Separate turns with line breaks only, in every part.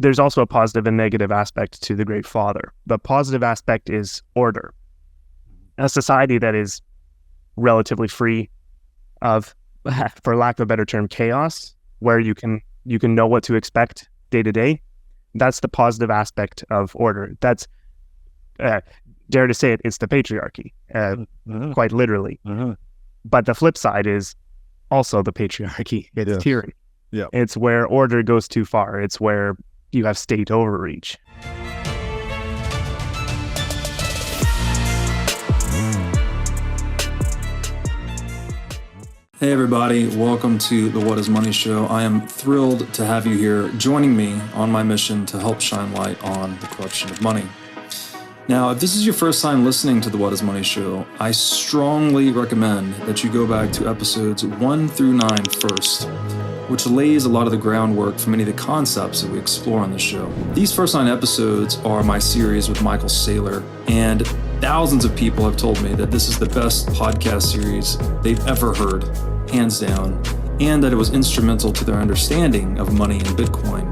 there's also a positive and negative aspect to the Great Father. The positive aspect is order. A society that is relatively free of, for lack of a better term, chaos, where you can know what to expect day to day. That's the positive aspect of order. That's, dare to say it, it's the patriarchy, quite literally. But the flip side is also the patriarchy. It's tyranny.
Yeah.
It's where order goes too far. It's where you have state overreach.
Hey everybody, welcome to the What is Money Show. I am thrilled to have you here joining me on my mission to help shine light on the corruption of money. Now, if this is your first time listening to the What is Money Show, I strongly recommend that you go back to episodes 1 through 9 first, which lays a lot of the groundwork for many of the concepts that we explore on the show. These first 9 episodes are my series with Michael Saylor, and thousands of people have told me that this is the best podcast series they've ever heard, hands down, and that it was instrumental to their understanding of money and Bitcoin.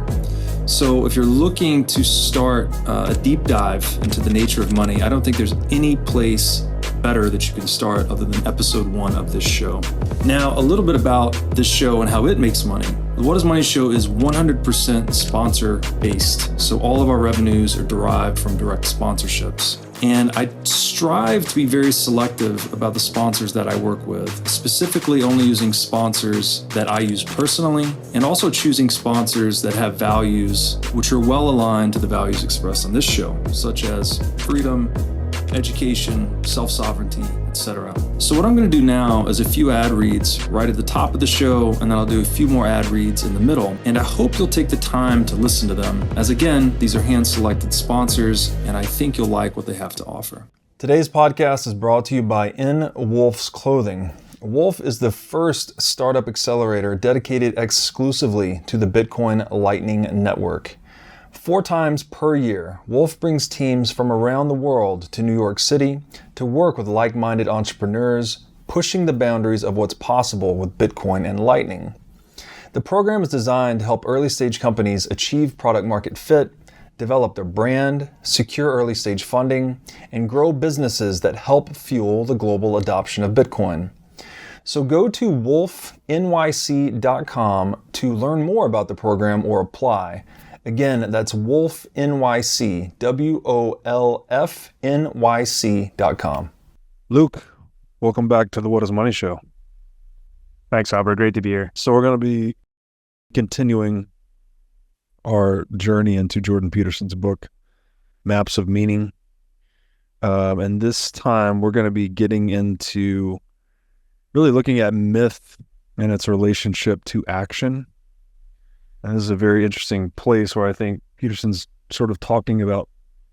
So if you're looking to start a deep dive into the nature of money, I don't think there's any place better that you can start other than episode 1 of this show. Now, a little bit about this show and how it makes money. The What is Money Show is 100% sponsor based. So all of our revenues are derived from direct sponsorships. And I strive to be very selective about the sponsors that I work with, specifically only using sponsors that I use personally, and also choosing sponsors that have values which are well aligned to the values expressed on this show, such as freedom, education, self-sovereignty, etc. So what I'm going to do now is a few ad reads right at the top of the show, and then I'll do a few more ad reads in the middle. And I hope you'll take the time to listen to them, as again, these are hand-selected sponsors, and I think you'll like what they have to offer. Today's podcast is brought to you by In Wolf's Clothing. Wolf is the first startup accelerator dedicated exclusively to the Bitcoin Lightning Network. 4 times per year, Wolf brings teams from around the world to New York City to work with like-minded entrepreneurs, pushing the boundaries of what's possible with Bitcoin and Lightning. The program is designed to help early-stage companies achieve product-market fit, develop their brand, secure early-stage funding, and grow businesses that help fuel the global adoption of Bitcoin. So go to wolfnyc.com to learn more about the program or apply. Again, that's WolfNYC, WOLFNYC.com.
Luke, welcome back to the What is Money Show.
Thanks, Robert. Great to be here.
So we're going to be continuing our journey into Jordan Peterson's book, Maps of Meaning. And this time we're going to be getting into really looking at myth and its relationship to action. And this is a very interesting place where I think Peterson's sort of talking about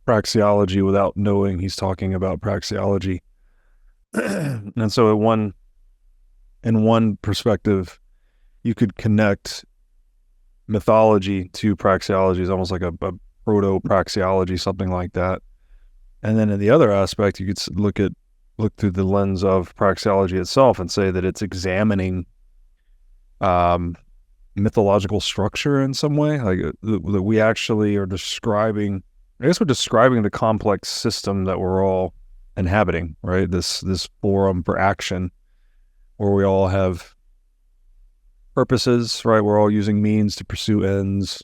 praxeology without knowing he's talking about praxeology. And so in one perspective, you could connect mythology to praxeology. It's almost like a proto-praxeology, something like that. And then in the other aspect, you could look through the lens of praxeology itself and say that it's examining mythological structure in some way, like that we actually are describing, I guess we're describing the complex system that we're all inhabiting, right? This forum for action where we all have purposes, right? We're all using means to pursue ends.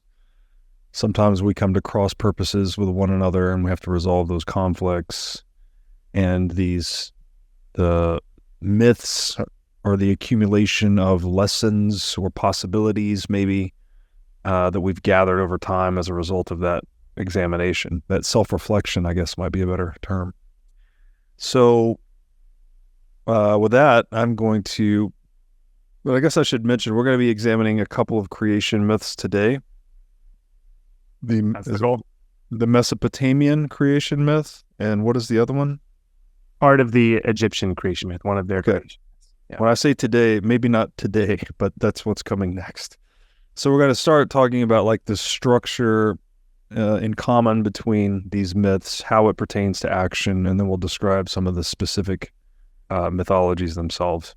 Sometimes we come to cross purposes with one another and we have to resolve those conflicts. And the myths or the accumulation of lessons or possibilities maybe that we've gathered over time as a result of that examination. That self-reflection, I guess, might be a better term. So with that, I guess I should mention, we're going to be examining a couple of creation myths today. The Mesopotamian creation myth, and what is the other one?
Part of the Egyptian creation myth, one of their creations.
Yeah. When I say today, maybe not today, but that's what's coming next. So we're going to start talking about like the structure in common between these myths, how it pertains to action, and then we'll describe some of the specific mythologies themselves.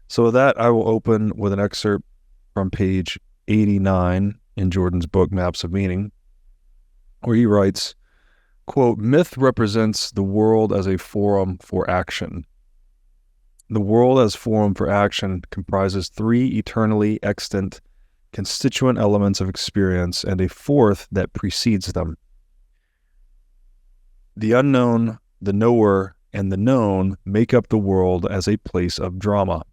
So with that, I will open with an excerpt from page 89 in Jordan's book, Maps of Meaning, where he writes, quote, "Myth represents the world as a forum for action. The world as forum for action comprises three eternally extant constituent elements of experience and a fourth that precedes them. The unknown, the knower, and the known make up the world as a place of drama.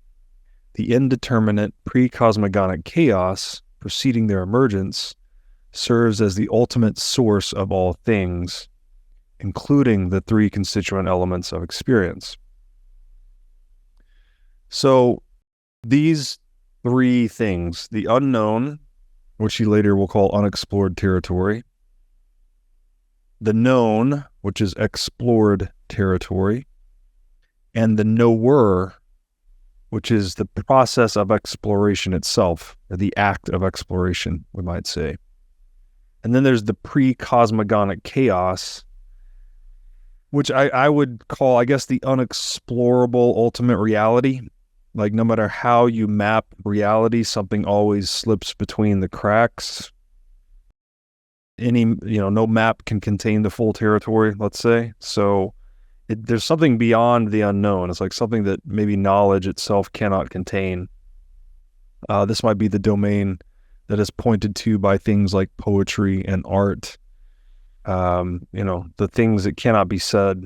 The indeterminate pre-cosmogonic chaos preceding their emergence serves as the ultimate source of all things, including the three constituent elements of experience." So these three things, the unknown, which he later will call unexplored territory, the known, which is explored territory, and the knower, which is the process of exploration itself, or the act of exploration, we might say. And then there's the pre-cosmogonic chaos, which I would call, I guess, the unexplorable ultimate reality. Like, no matter how you map reality, something always slips between the cracks. No map can contain the full territory, let's say. So there's something beyond the unknown. It's like something that maybe knowledge itself cannot contain. This might be the domain that is pointed to by things like poetry and art. The things that cannot be said.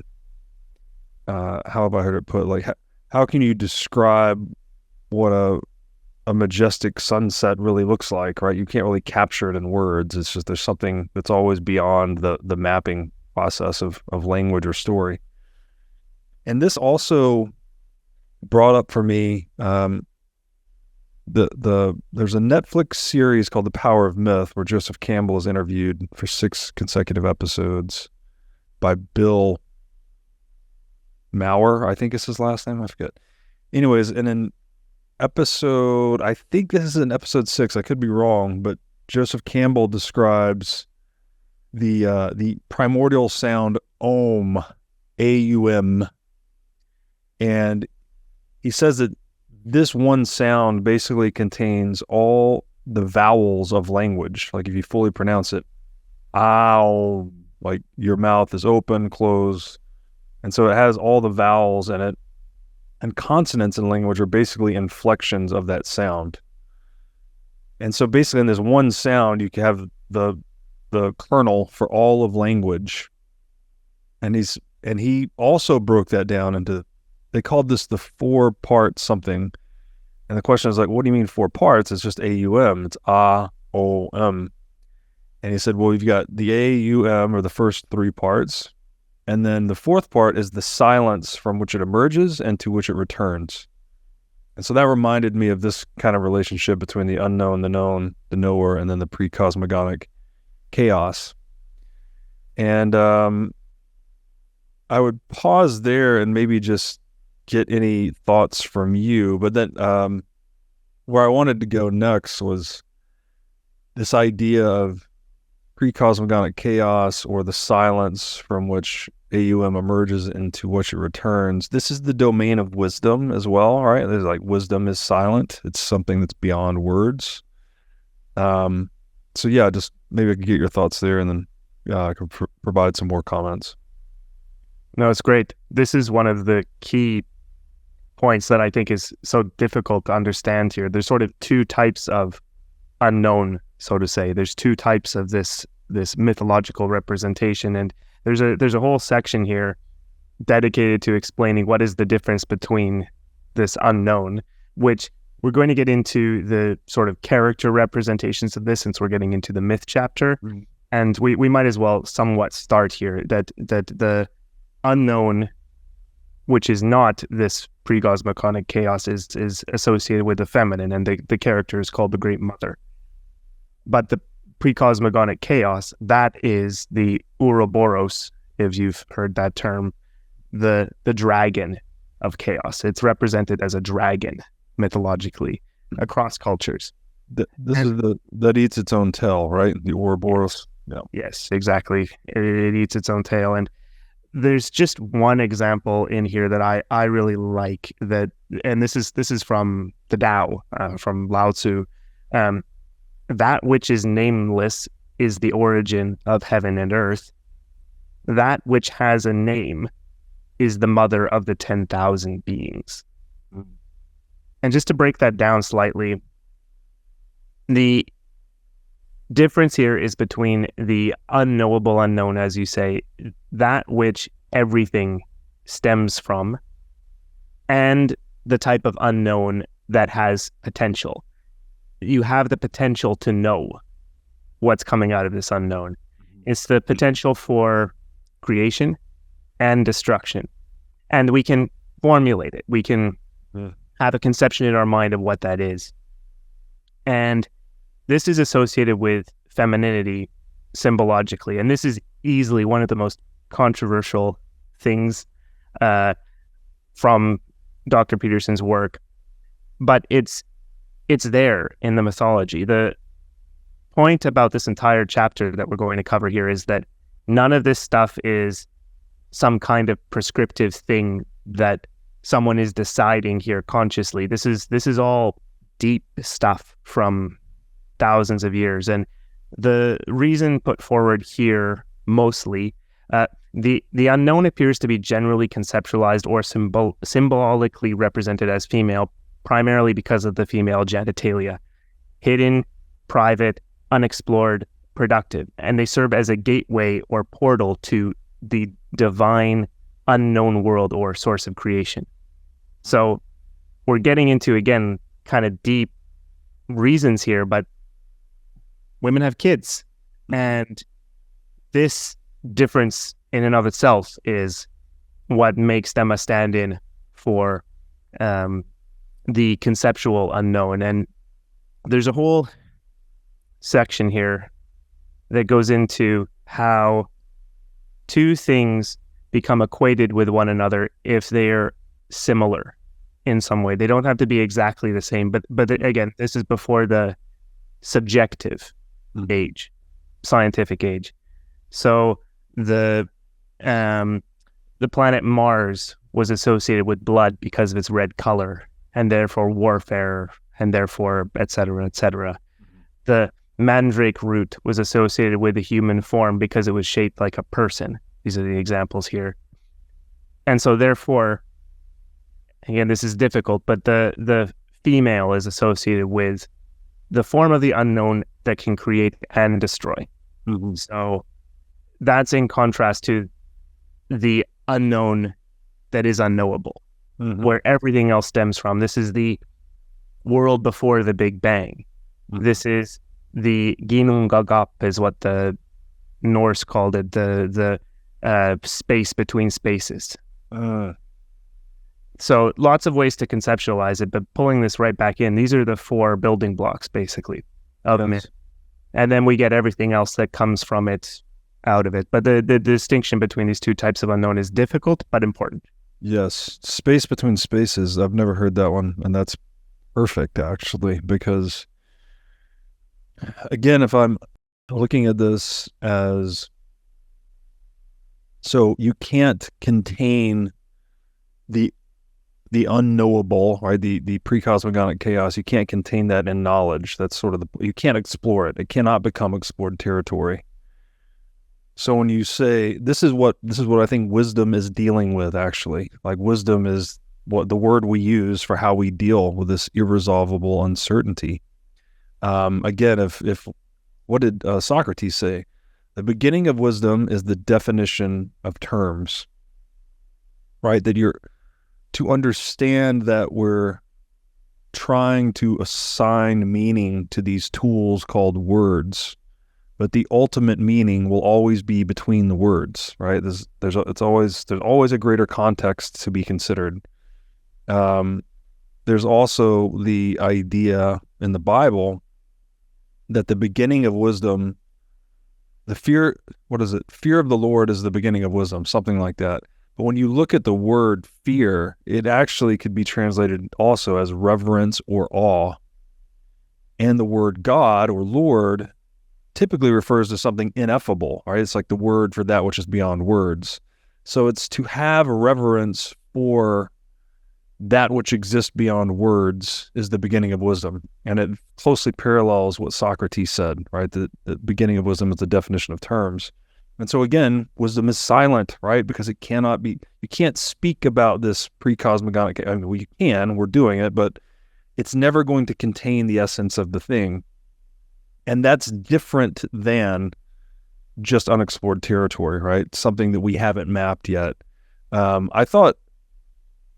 How have I heard it put? Like, how can you describe what a majestic sunset really looks like, right? You can't really capture it in words. It's just there's something that's always beyond the mapping process of language or story. And this also brought up for me there's a Netflix series called The Power of Myth, where Joseph Campbell is interviewed for 6 consecutive episodes by Bill Maurer, I think is his last name, I forget. Anyways, and in episode, I think this is in episode 6, I could be wrong, but Joseph Campbell describes the primordial sound Om, A-U-M, and he says that this one sound basically contains all the vowels of language. Like, if you fully pronounce it, ow, like your mouth is open, closed. And so it has all the vowels in it. And consonants in language are basically inflections of that sound. And so basically in this one sound, you can have the kernel for all of language. And he also broke that down into, they called this the 4-part something. And the question is like, what do you mean 4 parts? It's just A-U-M. It's A-O-M. And he said, well, you've got the A-U-M, or the first 3 parts. And then the 4th part is the silence from which it emerges and to which it returns. And so that reminded me of this kind of relationship between the unknown, the known, the knower, and then the pre-cosmogonic chaos. And I would pause there and maybe just get any thoughts from you. But then where I wanted to go next was this idea of pre-cosmogonic chaos, or the silence from which AUM emerges into which it returns. This is the domain of wisdom as well, right? There's like, wisdom is silent. It's something that's beyond words. So yeah, just maybe I could get your thoughts there, and then I could provide some more comments.
No, it's great. This is one of the key points that I think is so difficult to understand here. There's sort of 2 types of unknown, so to say. There's 2 types of this mythological representation, and there's a whole section here dedicated to explaining what is the difference between this unknown, which we're going to get into the sort of character representations of this, since we're getting into the myth chapter. Mm-hmm. And we might as well somewhat start here that the unknown, which is not this pre-cosmogonic chaos, is associated with the feminine, and the character is called the Great Mother. But the pre-cosmogonic chaos, that is the Ouroboros, if you've heard that term, the dragon of chaos. It's represented as a dragon mythologically across cultures.
This is that eats its own tail, right? The Ouroboros.
Yeah. Yes, exactly. It eats its own tail. And there's just one example in here that I really like, that, and this is from the Tao, from Lao Tzu. that which is nameless is the origin of heaven and earth. That which has a name is the mother of the 10,000 beings. And just to break that down slightly, the difference here is between the unknowable unknown, as you say, that which everything stems from, and the type of unknown that has potential. You have the potential to know what's coming out of this unknown. It's the potential for creation and destruction. And we can formulate it. We can have a conception in our mind of what that is. And this is associated with femininity symbologically. And this is easily one of the most controversial things from Dr. Peterson's work. But it's there in the mythology. The point about this entire chapter that we're going to cover here is that none of this stuff is some kind of prescriptive thing that someone is deciding here consciously. This is all deep stuff from thousands of years. And the reason put forward here mostly, the unknown appears to be generally conceptualized or symbolically represented as female, primarily because of the female genitalia. Hidden, private, unexplored, productive. And they serve as a gateway or portal to the divine unknown world or source of creation. So we're getting into, again, kind of deep reasons here, but women have kids. And this difference in and of itself is what makes them a stand-in for the conceptual unknown. And there's a whole section here that goes into how two things become equated with one another if they're similar in some way. They don't have to be exactly the same, but again, this is before the subjective age, scientific age. So the planet Mars was associated with blood because of its red color, and therefore warfare, and therefore et cetera, et cetera. The mandrake root was associated with the human form because it was shaped like a person. These are the examples here. And so therefore, again, this is difficult, but the female is associated with the form of the unknown that can create and destroy. So that's in contrast to the unknown that is unknowable, where everything else stems from. This is the world before the Big Bang. This is the Ginnungagap is what the Norse called it, the space between spaces. So lots of ways to conceptualize it, but pulling this right back in, these are the four building blocks, basically, of myth. And then we get everything else that comes from it out of it. But the distinction between these two types of unknown is difficult, but important.
Yes. Space between spaces. I've never heard that one. And that's perfect, actually, because, again, if I'm looking at this as, so you can't contain the unknowable, right? The precosmogonic chaos, you can't contain that in knowledge. That's sort of you can't explore it. It cannot become explored territory. So when you say, this is what I think wisdom is dealing with, actually. Like, wisdom is what the word we use for how we deal with this irresolvable uncertainty. Again, if what did Socrates say? The beginning of wisdom is the definition of terms, right? That you're to understand that we're trying to assign meaning to these tools called words, but the ultimate meaning will always be between the words, right? There's always a greater context to be considered. There's also the idea in the Bible that the beginning of wisdom, fear of the Lord is the beginning of wisdom, something like that. But when you look at the word fear, it actually could be translated also as reverence or awe. And the word God or Lord typically refers to something ineffable, right? It's like the word for that which is beyond words. So it's to have a reverence for that which exists beyond words is the beginning of wisdom. And it closely parallels what Socrates said, right? The beginning of wisdom is the definition of terms. And so again, wisdom is silent, right? Because it cannot be, you can't speak about this precosmogonic, I mean, we can, we're doing it, but it's never going to contain the essence of the thing. And that's different than just unexplored territory, right? Something that we haven't mapped yet. I thought,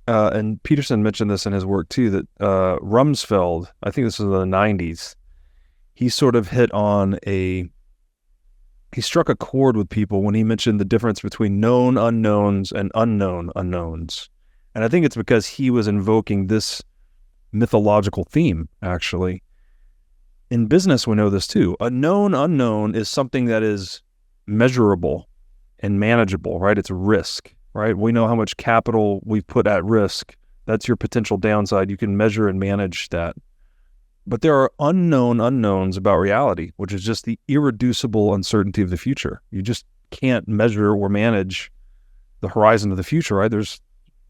and Peterson mentioned this in his work too, that Rumsfeld, I think this was in the 90s, he sort of he struck a chord with people when he mentioned the difference between known unknowns and unknown unknowns. And I think it's because he was invoking this mythological theme, actually. In business, we know this too. A known unknown is something that is measurable and manageable, right? It's risk, right? We know how much capital we've put at risk. That's your potential downside. You can measure and manage that. But there are unknown unknowns about reality, which is just the irreducible uncertainty of the future. You just can't measure or manage the horizon of the future, right? There's,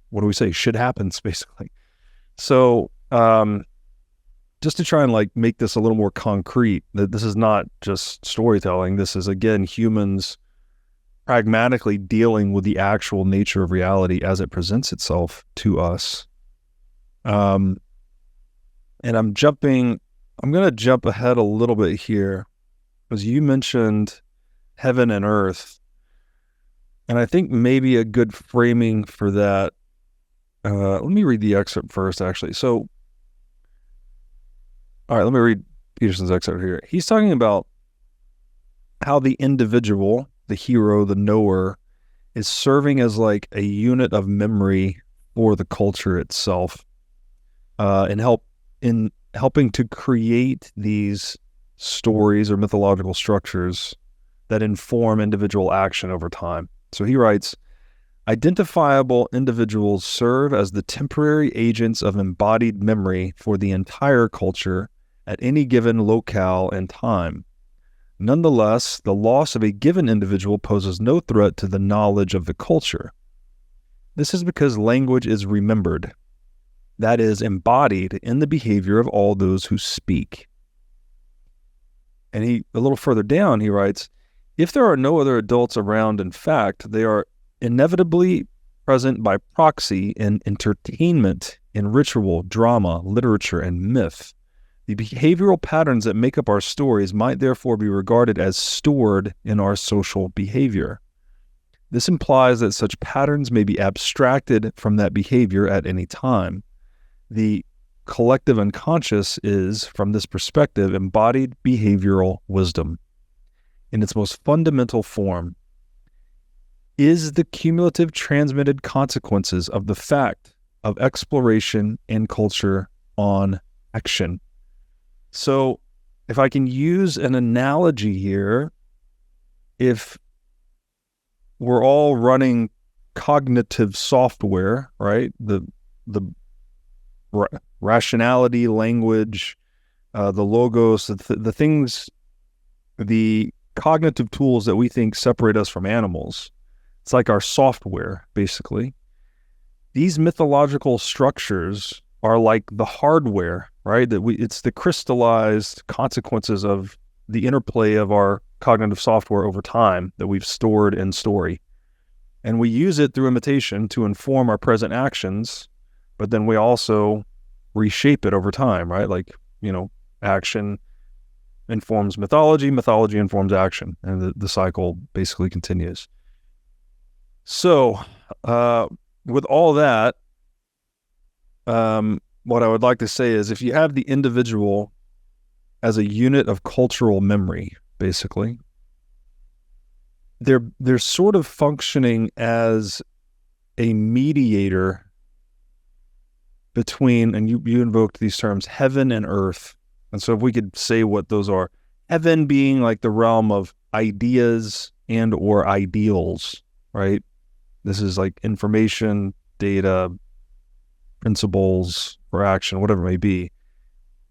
what do we say? Shit happens, basically. So, just to try and like make this a little more concrete, that this is not just storytelling. This is, again, humans pragmatically dealing with the actual nature of reality as it presents itself to us. And I'm going to jump ahead a little bit here, because you mentioned heaven and earth. And I think maybe a good framing for that, let me read the excerpt first, actually. So, all right, let me read Peterson's excerpt here. He's talking about how the individual, the hero, the knower, is serving as like a unit of memory for the culture itself, in helping to create these stories or mythological structures that inform individual action over time. So he writes, identifiable individuals serve as the temporary agents of embodied memory for the entire culture at any given locale and time. Nonetheless, the loss of a given individual poses no threat to the knowledge of the culture. This is because language is remembered, that is, embodied in the behavior of all those who speak. And a little further down, he writes, if there are no other adults around, in fact, they are inevitably present by proxy in entertainment, in ritual, drama, literature, and myth. The behavioral patterns that make up our stories might therefore be regarded as stored in our social behavior. This implies that such patterns may be abstracted from that behavior at any time. The collective unconscious is, from this perspective, embodied behavioral wisdom. In its most fundamental form, is the cumulative transmitted consequences of the fact of exploration and culture on action. So, if I can use an analogy here, if we're all running cognitive software, right? The rationality, language, the logos, the things, the cognitive tools that we think separate us from animals. It's like our software, basically. These mythological structures are like the hardware, right? It's the crystallized consequences of the interplay of our cognitive software over time that we've stored in story. And we use it through imitation to inform our present actions, but then we also reshape it over time, right? Like, action informs mythology, mythology informs action, and the cycle basically continues. So, with all that, what I would like to say is, if you have the individual as a unit of cultural memory, basically, they're sort of functioning as a mediator between, and you invoked these terms, heaven and earth. And so if we could say what those are, heaven being like the realm of ideas and or ideals, right? This is like information, data, principles for action, whatever it may be.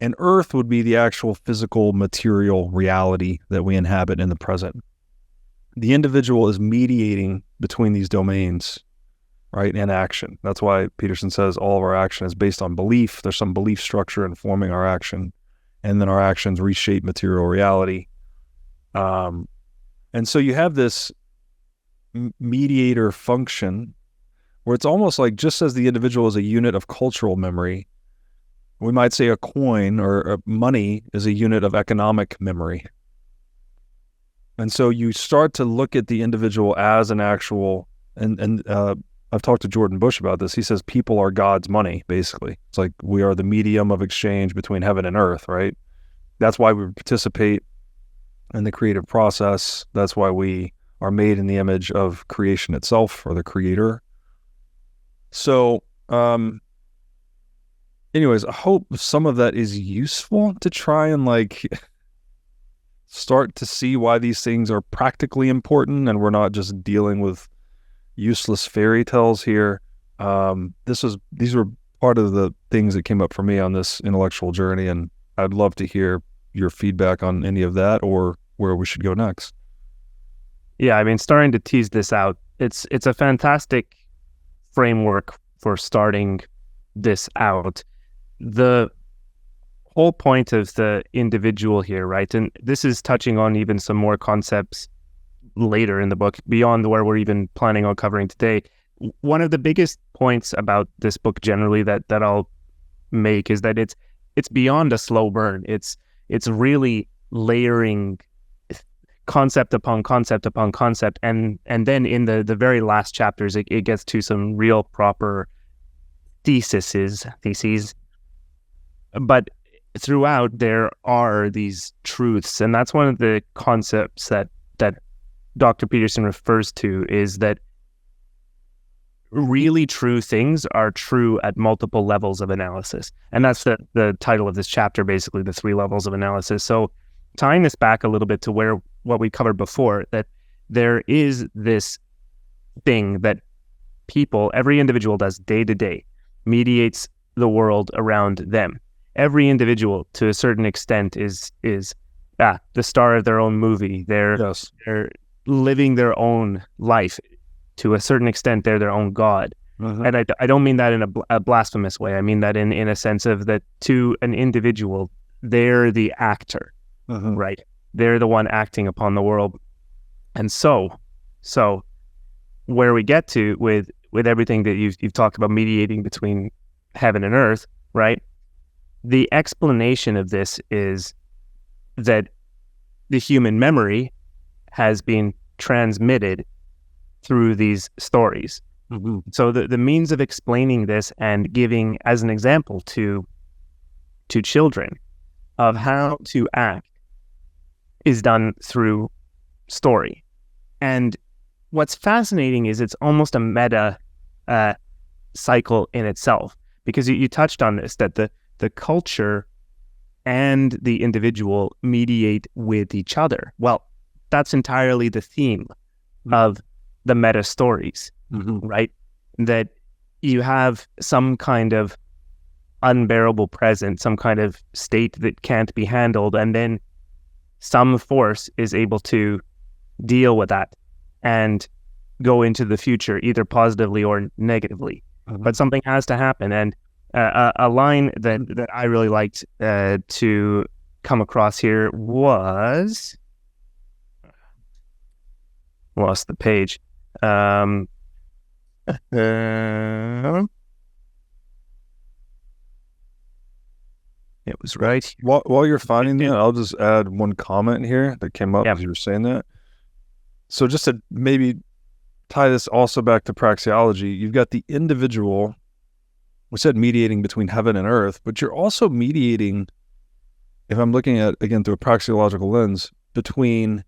And earth would be the actual physical material reality that we inhabit in the present. The individual is mediating between these domains. right, and action. That's why Peterson says all of our action is based on belief. There's some belief structure informing our action, and then our actions reshape material reality. And so you have this mediator function where it's almost like, just as the individual is a unit of cultural memory, we might say a coin or money is a unit of economic memory. And so you start to look at the individual as an actual, and I've talked to Jordan Bush about this. He says people are God's money, basically. It's like we are the medium of exchange between heaven and earth, right? That's why we participate in the creative process. That's why we are made in the image of creation itself, or the creator. So, anyways, I hope some of that is useful to try and start to see why these things are practically important, and we're not just dealing with useless fairy tales here. These were part of the things that came up for me on this intellectual journey, and I'd love to hear your feedback on any of that or where we should go next.
Yeah, I mean, starting to tease this out, it's a fantastic framework for starting this out. The whole point of the individual here, right? And this is touching on even some more concepts later in the book, beyond where we're even planning on covering today. One of the biggest points about this book generally that I'll make is that it's beyond a slow burn. It's really layering concept upon concept upon concept, and then in the very last chapters it gets to some real proper theses. But throughout there are these truths, and that's one of the concepts that Dr. Peterson refers to, is that really true things are true at multiple levels of analysis. And that's the title of this chapter, basically, the 3 levels of analysis. So tying this back a little bit to what we covered before, that there is this thing that every individual does day to day, mediates the world around them. Every individual, to a certain extent, is the star of their own movie. They're living their own life. To a certain extent, they're their own God. Uh-huh. And I don't mean that in a blasphemous way. I mean that in a sense of that, to an individual, they're the actor, uh-huh, right? They're the one acting upon the world. And so where we get to with everything that you've talked about mediating between heaven and earth, right? The explanation of this is that the human memory has been transmitted through these stories. Mm-hmm. So the means of explaining this and giving as an example to children of how to act is done through story. And what's fascinating is it's almost a meta cycle in itself, because you touched on this, that the culture and the individual mediate with each other. Well, that's entirely the theme of the meta stories, mm-hmm, right? That you have some kind of unbearable present, some kind of state that can't be handled, and then some force is able to deal with that and go into the future, either positively or negatively. Mm-hmm. But something has to happen. And a line that I really liked to come across here was... lost the page. It was right.
While you're finding that, I'll just add one comment here that came up as you were saying that. So just to maybe tie this also back to praxeology, you've got the individual, we said mediating between heaven and earth, but you're also mediating, if I'm looking at, again, through a praxeological lens, between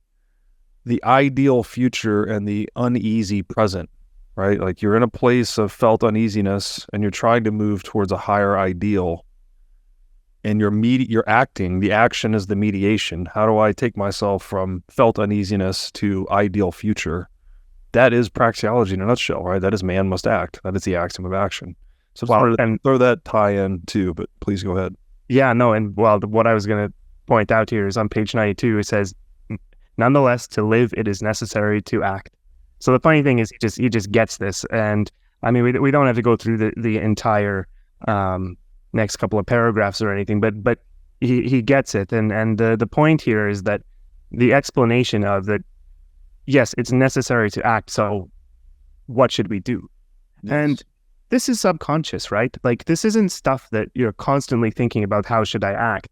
the ideal future and the uneasy present, right? Like you're in a place of felt uneasiness and you're trying to move towards a higher ideal, and you're acting, the action is the mediation. How do I take myself from felt uneasiness to ideal future? That is praxeology in a nutshell, right? That is man must act. That is the axiom of action. So and throw that tie in too, but please go ahead.
Yeah, no, and what I was going to point out here is on page 92, it says, nonetheless, to live, it is necessary to act. So the funny thing is, he just gets this, and I mean, we don't have to go through the entire next couple of paragraphs or anything, but he gets it. And the point here is that the explanation of that, yes, it's necessary to act. So what should we do?
Yes.
And this is subconscious, right? Like, this isn't stuff that you're constantly thinking about. How should I act?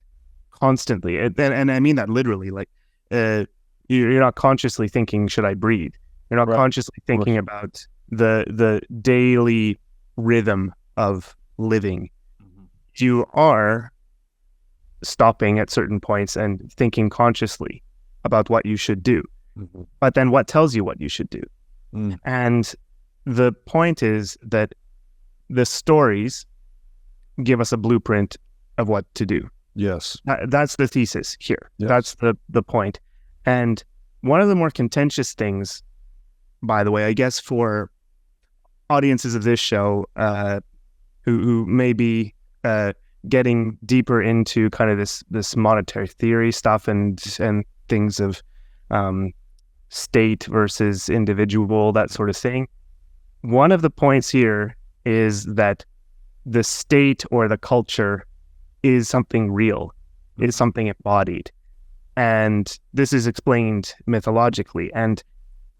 Constantly. And I mean that literally. Like, you're not consciously thinking, should I breathe? You're not
Right.
consciously thinking about the daily rhythm of living. You are stopping at certain points and thinking consciously about what you should do. But then what tells you what you should do? And the point is that the stories give us a blueprint of what to do.
Yes.
That's the thesis here.
Yes.
That's the point. And one of the more contentious things, by the way, I guess for audiences of this show who may be getting deeper into kind of this monetary theory stuff and things of state versus individual, that sort of thing. One of the points here is that the state or the culture is something real, is something embodied. And this is explained mythologically. And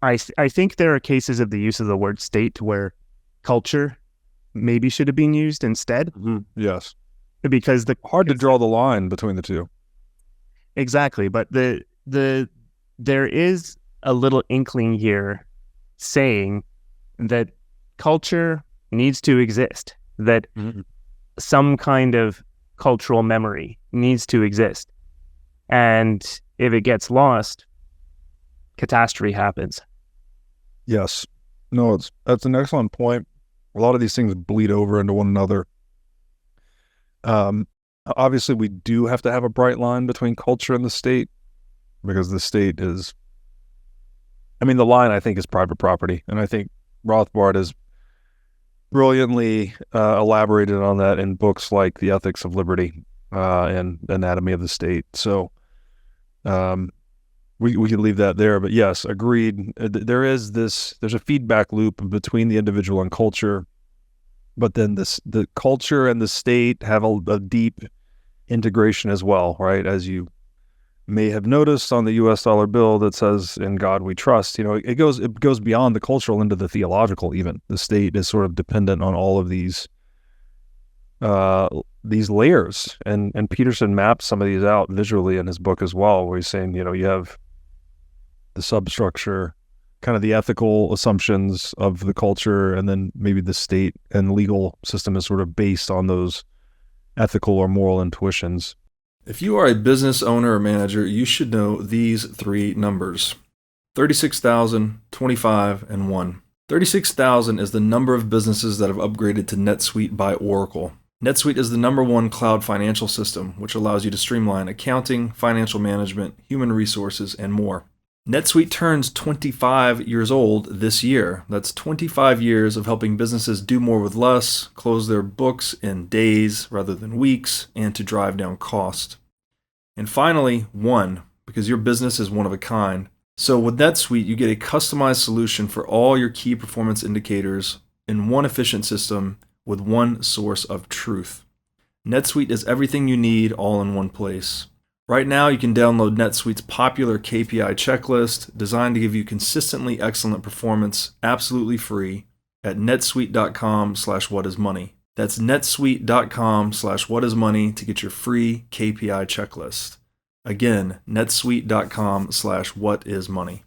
I think there are cases of the use of the word state where culture maybe should have been used instead.
Yes.
Because
hard to draw the line between the two.
Exactly. But there is a little inkling here saying that culture needs to exist, that some kind of cultural memory needs to exist. And if it gets lost, catastrophe happens.
Yes. No, that's an excellent point. A lot of these things bleed over into one another. Obviously, we do have to have a bright line between culture and the state, because the state is, I mean, the line, I think, is private property. And I think Rothbard has brilliantly elaborated on that in books like The Ethics of Liberty and Anatomy of the State. So we can leave that there. But yes, agreed. There's a feedback loop between the individual and culture. But then the culture and the state have a deep integration as well, right? As you may have noticed on the U.S. dollar bill that says, "In God we trust." It goes beyond the cultural into the theological. Even the state is sort of dependent on all of these layers, and Peterson maps some of these out visually in his book as well, where he's saying, you have the substructure, kind of the ethical assumptions of the culture, and then maybe the state and legal system is sort of based on those ethical or moral intuitions.
If you are a business owner or manager, you should know these three numbers: 36,000, 25, and 1. 36,000 is the number of businesses that have upgraded to NetSuite by Oracle. NetSuite is the #1 cloud financial system, which allows you to streamline accounting, financial management, human resources, and more. NetSuite turns 25 years old this year. That's 25 years of helping businesses do more with less, close their books in days rather than weeks, and to drive down cost. And finally, 1, because your business is one of a kind. So with NetSuite, you get a customized solution for all your key performance indicators in one efficient system with one source of truth. NetSuite is everything you need all in one place. Right now, you can download NetSuite's popular KPI checklist designed to give you consistently excellent performance absolutely free at netsuite.com/whatismoney. That's netsuite.com/whatismoney to get your free KPI checklist. Again, netsuite.com/whatismoney.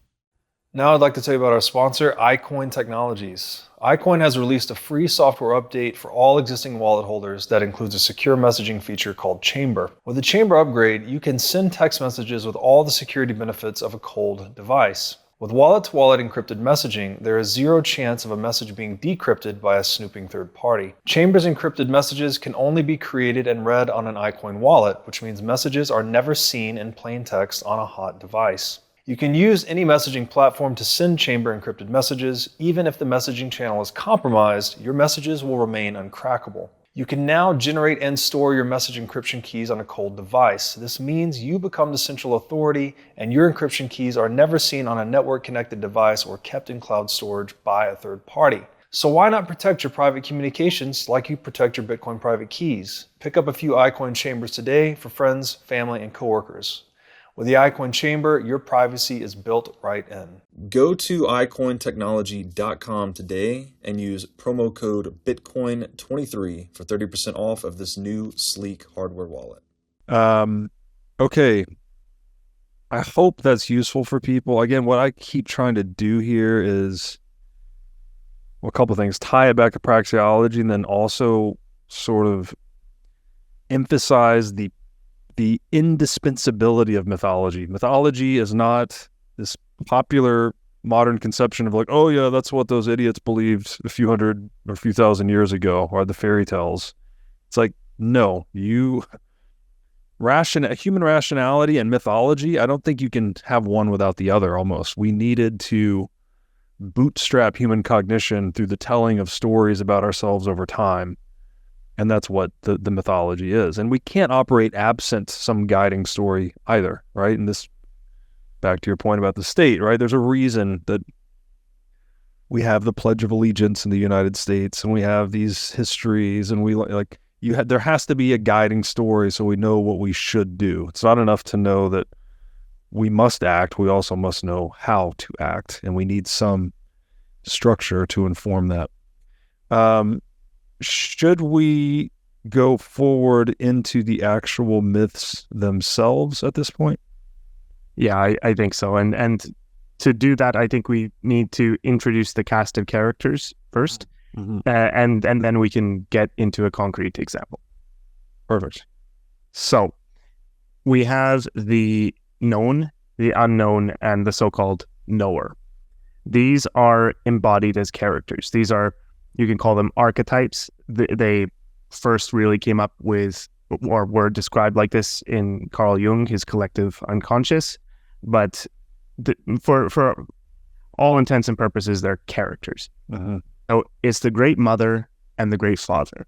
Now I'd like to tell you about our sponsor, iCoin Technologies. iCoin has released a free software update for all existing wallet holders that includes a secure messaging feature called Chamber. With the Chamber upgrade, you can send text messages with all the security benefits of a cold device. With wallet-to-wallet encrypted messaging, there is zero chance of a message being decrypted by a snooping third party. Chamber's encrypted messages can only be created and read on an iCoin wallet, which means messages are never seen in plain text on a hot device. You can use any messaging platform to send Chamber encrypted messages. Even if the messaging channel is compromised, your messages will remain uncrackable. You can now generate and store your message encryption keys on a cold device. This means you become the central authority, and your encryption keys are never seen on a network-connected device or kept in cloud storage by a third party. So why not protect your private communications like you protect your Bitcoin private keys? Pick up a few iCoin chambers today for friends, family, and coworkers. With the iCoin chamber, your privacy is built right in. Go to iCointechnology.com today and use promo code Bitcoin23 for 30% off of this new sleek hardware wallet.
Okay. I hope that's useful for people. Again, what I keep trying to do here is, well, a couple of things, tie it back to praxeology, and then also sort of emphasize the indispensability of mythology. Mythology is not this popular modern conception of like, oh yeah, that's what those idiots believed a few hundred or a few thousand years ago, or the fairy tales. It's like, no, human rationality and mythology, I don't think you can have one without the other almost. We needed to bootstrap human cognition through the telling of stories about ourselves over time. And that's what the mythology is. And we can't operate absent some guiding story either, right? And this, back to your point about the state, right? There's a reason that we have the Pledge of Allegiance in the United States, and we have these histories, and there has to be a guiding story so we know what we should do. It's not enough to know that we must act. We also must know how to act, and we need some structure to inform that. Should we go forward into the actual myths themselves at this point?
Yeah, I think so. And to do that, I think we need to introduce the cast of characters first, and then we can get into a concrete example.
Perfect.
So we have the known, the unknown, and the so-called knower. These are embodied as characters. These are, you can call them archetypes. They first really came up with, or were described like this in Carl Jung, his collective unconscious. But for all intents and purposes, they're characters. So it's the Great Mother and the Great Father.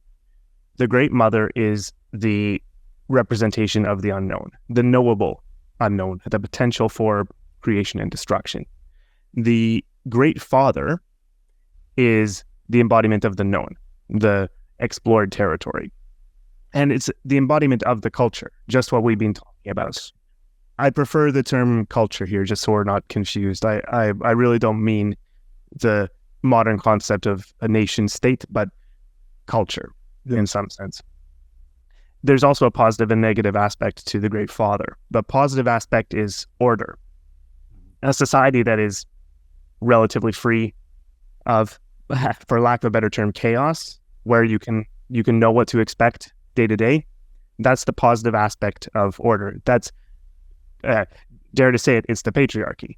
The Great Mother is the representation of the unknown, the knowable unknown, the potential for creation and destruction. The Great Father is the embodiment of the known, the explored territory. And it's the embodiment of the culture, just what we've been talking about. I prefer the term culture here, just so we're not confused. I really don't mean the modern concept of a nation state, but culture in some sense. There's also a positive and negative aspect to the Great Father. The positive aspect is order. A society that is relatively free of, for lack of a better term, chaos, where you can know what to expect day to day. That's the positive aspect of order. That's, dare to say it, it's the patriarchy,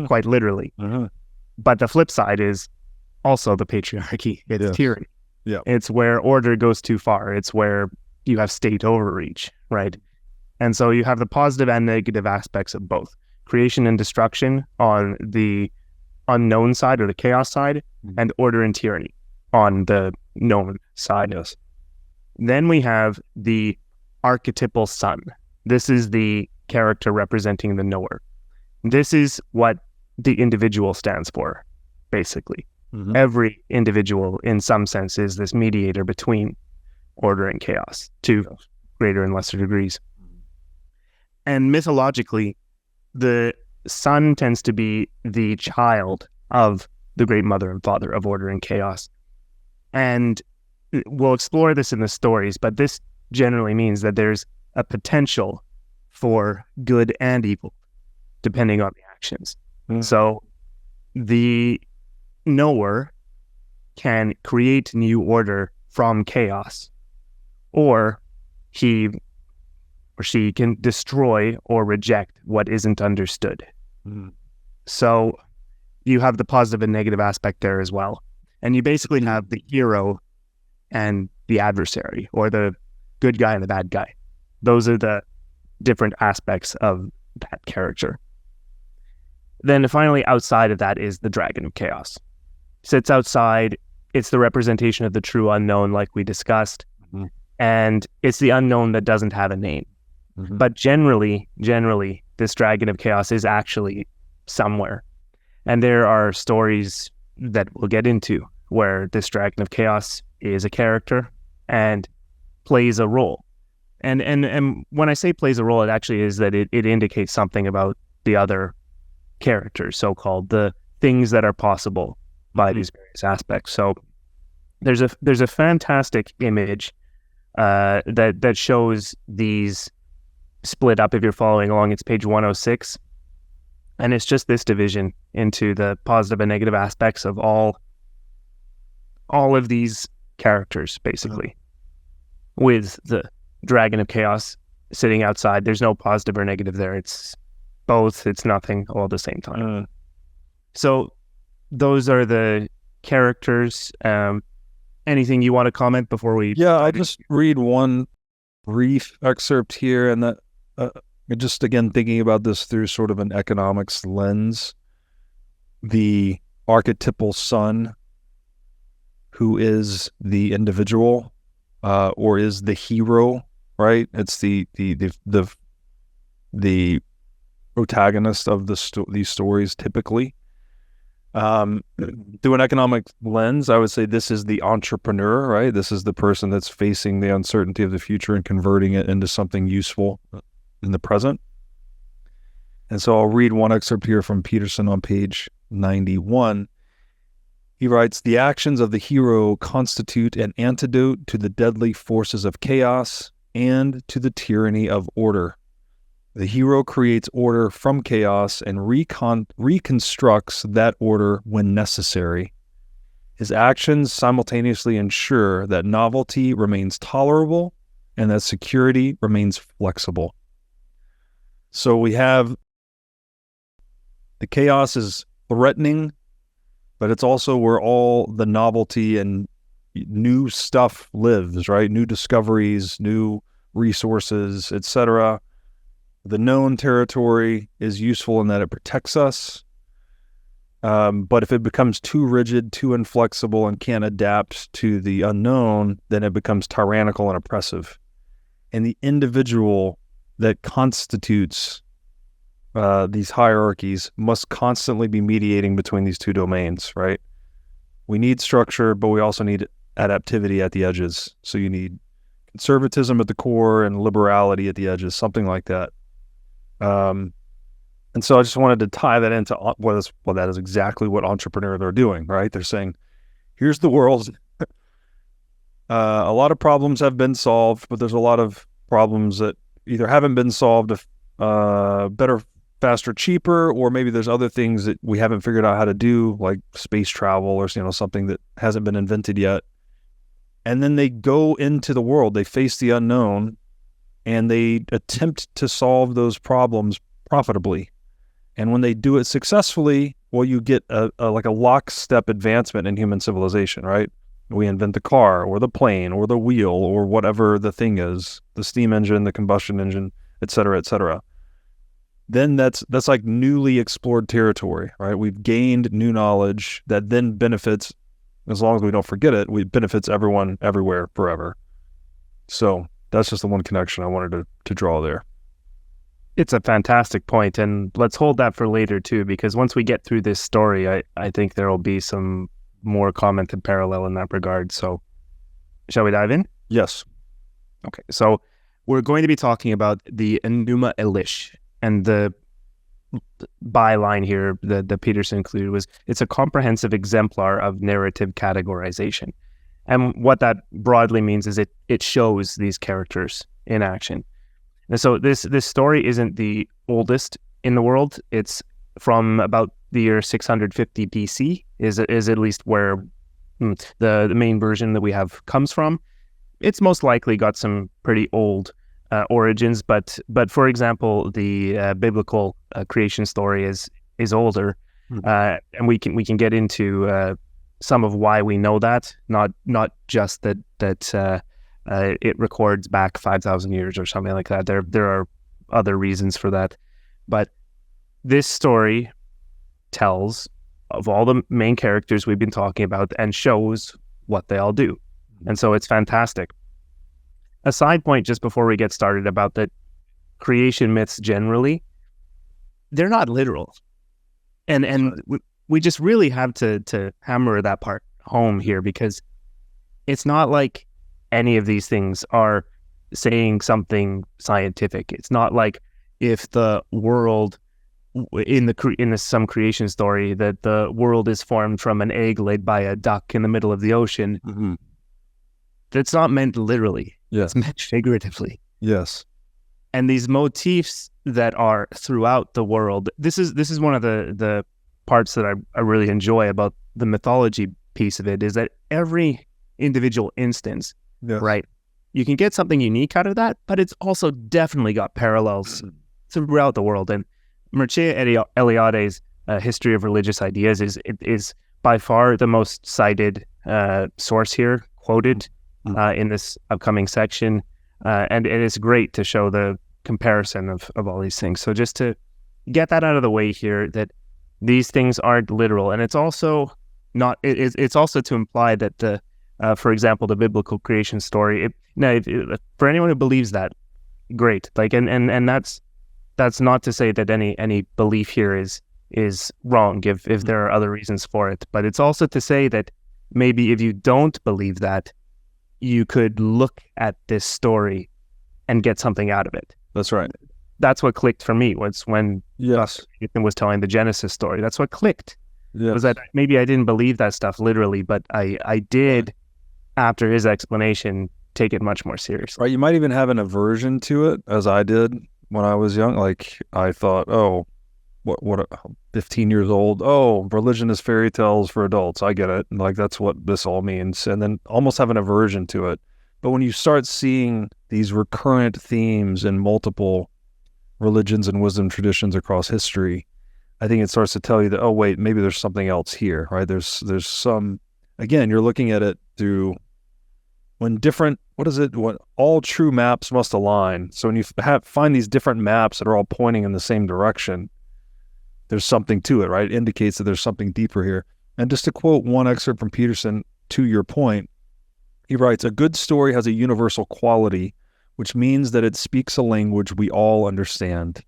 quite literally. But the flip side is also the patriarchy. It's tyranny.
Yeah.
It's where order goes too far. It's where you have state overreach, right? And so you have the positive and negative aspects of both. Creation and destruction on the unknown side or the chaos side, and order and tyranny on the known side.
Yes.
Then we have the archetypal son. This is the character representing the knower. This is what the individual stands for, basically. Every individual, in some sense, is this mediator between order and chaos to greater and lesser degrees. And mythologically, the son tends to be the child of the Great Mother and Father of order and chaos. And we'll explore this in the stories, but this generally means that there's a potential for good and evil, depending on the actions. So the knower can create new order from chaos, or he or she can destroy or reject what isn't understood. So you have the positive and negative aspect there as well. And you basically have the hero and the adversary, or the good guy and the bad guy. Those are the different aspects of that character. Then finally, outside of that is the Dragon of Chaos. Sits outside. It's the representation of the true unknown, like we discussed. And it's the unknown that doesn't have a name. But generally, this Dragon of Chaos is actually somewhere. And there are stories that we'll get into where this Dragon of Chaos is a character and plays a role. And when I say plays a role, it actually is that it indicates something about the other characters, so-called, the things that are possible by these various aspects. So there's a fantastic image that shows these split up. If you're following along, it's page 106, and it's just this division into the positive and negative aspects of all of these characters, basically, with the Dragon of Chaos sitting outside. There's no positive or negative there. It's both. It's nothing all at the same time. So those are the characters. Anything you want to comment before we...
Yeah, I'll just read one brief excerpt here, and that just, again, thinking about this through sort of an economics lens, the archetypal son, who is the individual, or is the hero, right? It's the protagonist of these stories, typically. Through an economic lens, I would say this is the entrepreneur, right? This is the person that's facing the uncertainty of the future and converting it into something useful in the present. And so I'll read one excerpt here from Peterson on page 91. He writes, "The actions of the hero constitute an antidote to the deadly forces of chaos and to the tyranny of order. The hero creates order from chaos and reconstructs that order when necessary. His actions simultaneously ensure that novelty remains tolerable and that security remains flexible." So we have the chaos is threatening, but it's also where all the novelty and new stuff lives, right? New discoveries, new resources, etc. The known territory is useful in that it protects us. But if it becomes too rigid, too inflexible, and can't adapt to the unknown, then it becomes tyrannical and oppressive. And the individual that constitutes these hierarchies must constantly be mediating between these two domains, right? We need structure, but we also need adaptivity at the edges. So you need conservatism at the core and liberality at the edges, something like that. And so I just wanted to tie that into that is exactly what entrepreneurs are doing, right? They're saying, here's the world. A lot of problems have been solved, but there's a lot of problems that either haven't been solved better, faster, cheaper, or maybe there's other things that we haven't figured out how to do, like space travel or something that hasn't been invented yet. And then they go into the world, they face the unknown, and they attempt to solve those problems profitably. And when they do it successfully, well, you get a lockstep advancement in human civilization, right? We invent the car or the plane or the wheel or whatever the thing is, the steam engine, the combustion engine, et cetera, et cetera. Then that's like newly explored territory, right? We've gained new knowledge that then benefits, as long as we don't forget it, it benefits everyone, everywhere, forever. So that's just the one connection I wanted to draw there.
It's a fantastic point, and let's hold that for later too, because once we get through this story, I think there will be some more comment and parallel in that regard. So shall we dive in?
Yes.
Okay, so we're going to be talking about the Enuma Elish, and the byline here that Peterson included was, it's a comprehensive exemplar of narrative categorization. And what that broadly means is it shows these characters in action. And so this story isn't the oldest in the world. It's from about the year 650 BC is at least where the main version that we have comes from. It's most likely got some pretty old origins, but for example, the biblical creation story is older, and we can get into some of why we know that, not just that it records back 5,000 years or something like that. There are other reasons for that, but this story tells of all the main characters we've been talking about and shows what they all do, and so it's fantastic. A side point just before we get started about the creation myths generally, they're not literal. And we just really have to hammer that part home here, because it's not like any of these things are saying something scientific. It's not like if the world in some creation story that the world is formed from an egg laid by a duck in the middle of the ocean.
Mm-hmm.
That's not meant literally.
Yes.
It's meant figuratively.
Yes.
And these motifs that are throughout the world, this is one of the parts that I really enjoy about the mythology piece of it, is that every individual instance,
Yes.
right, you can get something unique out of that, but it's also definitely got parallels throughout the world. And Mircea Eliade's History of Religious Ideas is by far the most cited source here, quoted in this upcoming section. And it is great to show the comparison of all these things. So just to get that out of the way here, that these things aren't literal. And it's also not, it's also to imply that for example, the biblical creation story, for anyone who believes that, great. Like, and that's not to say that any belief here is wrong if there are other reasons for it. But it's also to say that maybe if you don't believe that, you could look at this story and get something out of it.
That's right.
That's what clicked for me was when
Yes.
Ethan was telling the Genesis story. That's what clicked.
Yes.
Was that maybe I didn't believe that stuff literally, but I did, after his explanation, take it much more seriously.
Right. You might even have an aversion to it, as I did when I was young. Like, I thought, oh, what 15 years old, oh, religion is fairy tales for adults. I get it. Like, that's what this all means. And then almost have an aversion to it. But when you start seeing these recurrent themes in multiple religions and wisdom traditions across history, I think it starts to tell you that, oh, wait, maybe there's something else here, right? There's some, again, you're looking at it through when different, what all true maps must align. So when you find these different maps that are all pointing in the same direction, there's something to it, right? It indicates that there's something deeper here. And just to quote one excerpt from Peterson, to your point, he writes, "A good story has a universal quality, which means that it speaks a language we all understand.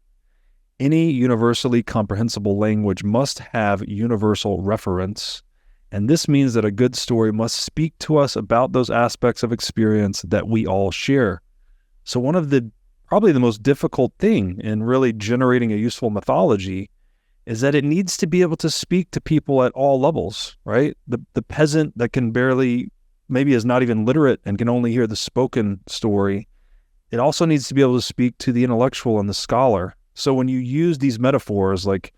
Any universally comprehensible language must have universal reference, and this means that a good story must speak to us about those aspects of experience that we all share." So one of probably the most difficult thing in really generating a useful mythology is that it needs to be able to speak to people at all levels, right? The peasant that can barely, maybe is not even literate and can only hear the spoken story, it also needs to be able to speak to the intellectual and the scholar. So when you use these metaphors, like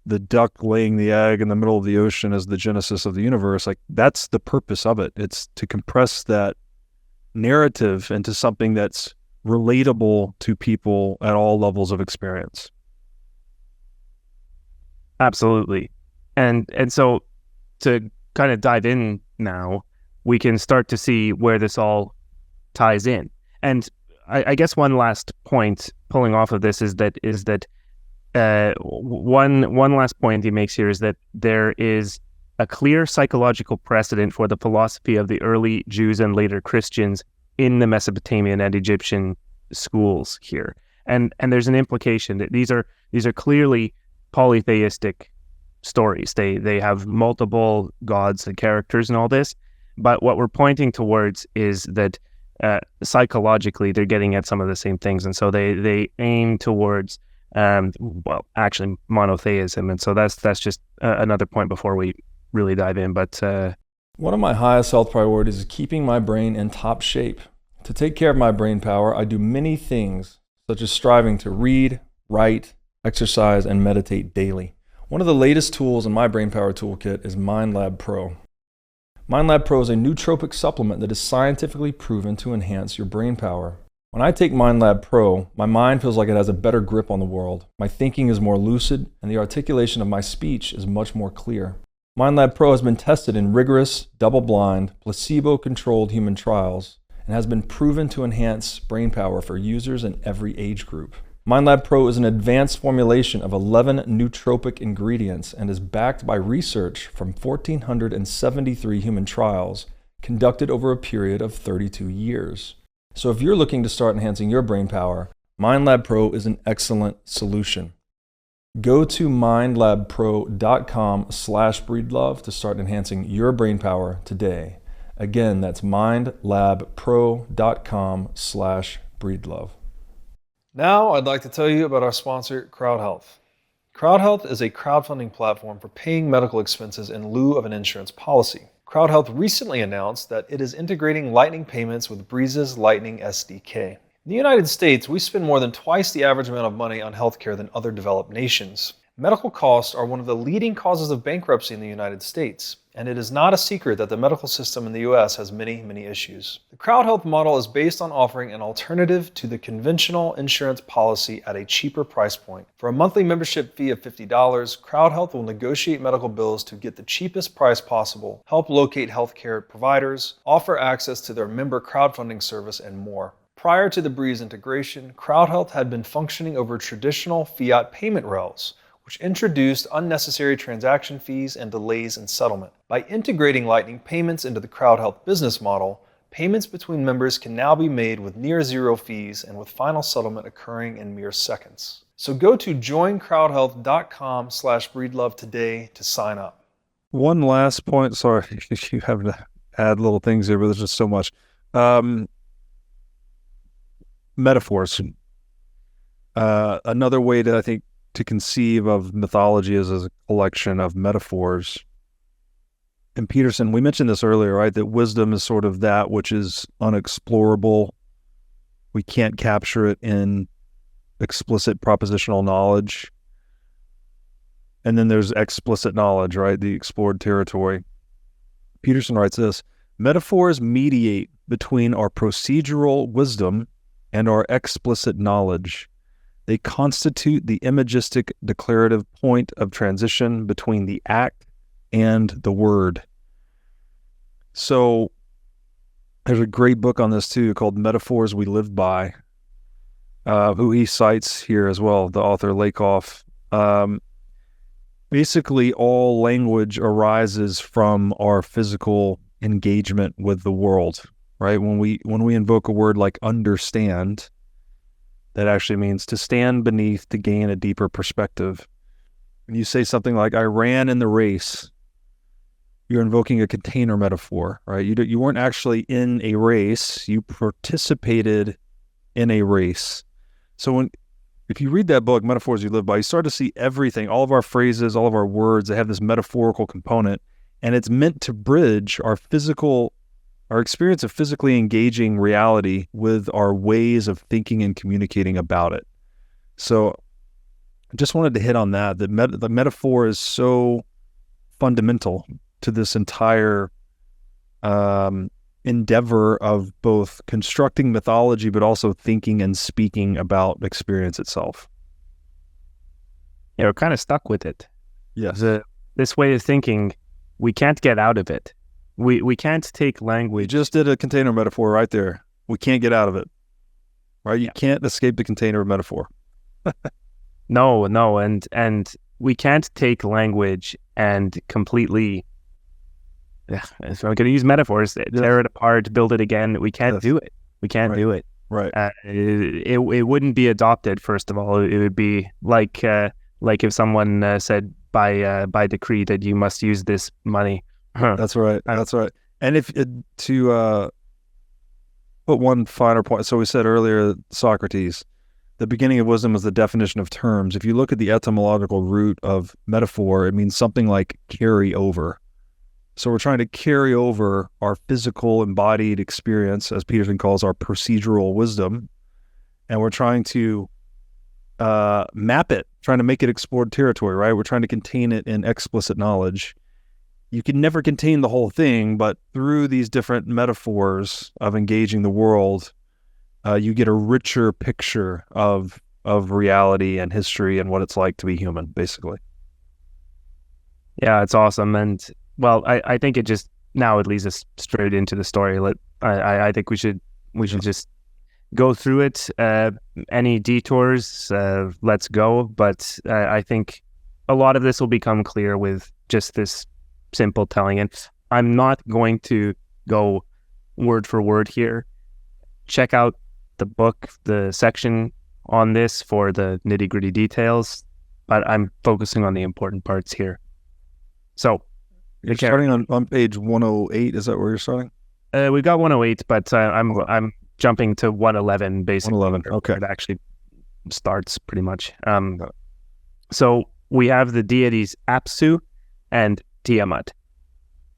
the duck laying the egg in the middle of the ocean as the genesis of the universe, like that's the purpose of it. It's to compress that narrative into something that's relatable to people at all levels of experience.
Absolutely. And so to kind of dive in now, we can start to see where this all ties in. And I guess one last point pulling off of this is that one last point he makes here is that there is a clear psychological precedent for the philosophy of the early Jews and later Christians in the Mesopotamian and Egyptian schools here. And there's an implication that these are clearly polytheistic stories. They have multiple gods and characters and all this, but what we're pointing towards is that psychologically they're getting at some of the same things, and so they aim towards actually monotheism. And so that's just another point before we really dive in. But
one of my highest health priorities is keeping my brain in top shape. To take care of my brain power, I do many things, such as striving to read, write, exercise, and meditate daily. One of the latest tools in my brain power toolkit is MindLab Pro. MindLab Pro is a nootropic supplement that is scientifically proven to enhance your brain power. When I take MindLab Pro, my mind feels like it has a better grip on the world. My thinking is more lucid, and the articulation of my speech is much more clear. MindLab Pro has been tested in rigorous, double-blind, placebo-controlled human trials and has been proven to enhance brain power for users in every age group. MindLab Pro is an advanced formulation of 11 nootropic ingredients and is backed by research from 1,473 human trials conducted over a period of 32 years. So if you're looking to start enhancing your brain power, MindLab Pro is an excellent solution. Go to mindlabpro.com/breedlove to start enhancing your brain power today. Again, that's mindlabpro.com/breedlove. Now I'd like to tell you about our sponsor, CrowdHealth. CrowdHealth is a crowdfunding platform for paying medical expenses in lieu of an insurance policy. CrowdHealth recently announced that it is integrating Lightning payments with Breeze's Lightning SDK. In the United States, we spend more than twice the average amount of money on healthcare than other developed nations. Medical costs are one of the leading causes of bankruptcy in the United States, and it is not a secret that the medical system in the US has many issues. The CrowdHealth model is based on offering an alternative to the conventional insurance policy at a cheaper price point. For a monthly membership fee of $50, CrowdHealth will negotiate medical bills to get the cheapest price possible, help locate healthcare providers, offer access to their member crowdfunding service, and more. Prior to the Breeze integration, CrowdHealth had been functioning over traditional fiat payment rails, which introduced unnecessary transaction fees and delays in settlement. By integrating Lightning payments into the CrowdHealth business model, payments between members can now be made with near zero fees and with final settlement occurring in mere seconds. So go to joincrowdhealth.com/breedlove today to sign up.
One last point. Sorry, you have to add little things here, but there's just so much. Metaphors. Another way to, I think, to conceive of mythology is as a collection of metaphors. And Peterson, we mentioned this earlier, right? That wisdom is sort of that which is unexplorable. We can't capture it in explicit propositional knowledge. And then there's explicit knowledge, right? The explored territory. Peterson writes this: metaphors mediate between our procedural wisdom and our explicit knowledge. They constitute the imagistic declarative point of transition between the act and the word. So there's a great book on this too called Metaphors We Live By, who he cites here as well, the author Lakoff. Basically, all language arises from our physical engagement with the world, right? When we invoke a word like understand, that actually means to stand beneath to gain a deeper perspective. When you say something like, I ran in the race, you're invoking a container metaphor, right? You weren't actually in a race, you participated in a race. So if you read that book, Metaphors You Live By, you start to see everything, all of our phrases, all of our words, they have this metaphorical component, and it's meant to bridge our experience of physically engaging reality with our ways of thinking and communicating about it. So I just wanted to hit on that. The metaphor is so fundamental to this entire endeavor of both constructing mythology, but also thinking and speaking about experience itself.
Yeah, we're kind of stuck with it.
Yes.
This way of thinking, we can't get out of it. We can't take language.
You just did a container metaphor right there. We can't get out of it, right? You can't escape the container metaphor.
No, and we can't take language and completely, if I'm going to use metaphors, tear it apart, build it again. We can't do it. We can't do it.
Right.
It wouldn't be adopted, first of all. It would be like if someone said by decree that you must use this money.
That's right. That's right. And to put one finer point, so we said earlier, Socrates, the beginning of wisdom is the definition of terms. If you look at the etymological root of metaphor, it means something like carry over. So we're trying to carry over our physical embodied experience, as Peterson calls our procedural wisdom, and we're trying to map it, trying to make it explored territory, right? We're trying to contain it in explicit knowledge. You can never contain the whole thing, but through these different metaphors of engaging the world, you get a richer picture of reality and history and what it's like to be human, basically.
Yeah, it's awesome. And well, I think it leads us straight into the story. I think we should just go through it. Any detours, let's go. But I think a lot of this will become clear with just this simple telling. And I'm not going to go word for word here. Check out the book, the section on this for the nitty-gritty details. but I'm focusing on the important parts here. So
you're starting on page 108. Is that where you're starting?
We got 108, but I'm jumping to 111 basically.
111. Okay.
It actually starts pretty much. So we have the deities Apsu and Tiamat.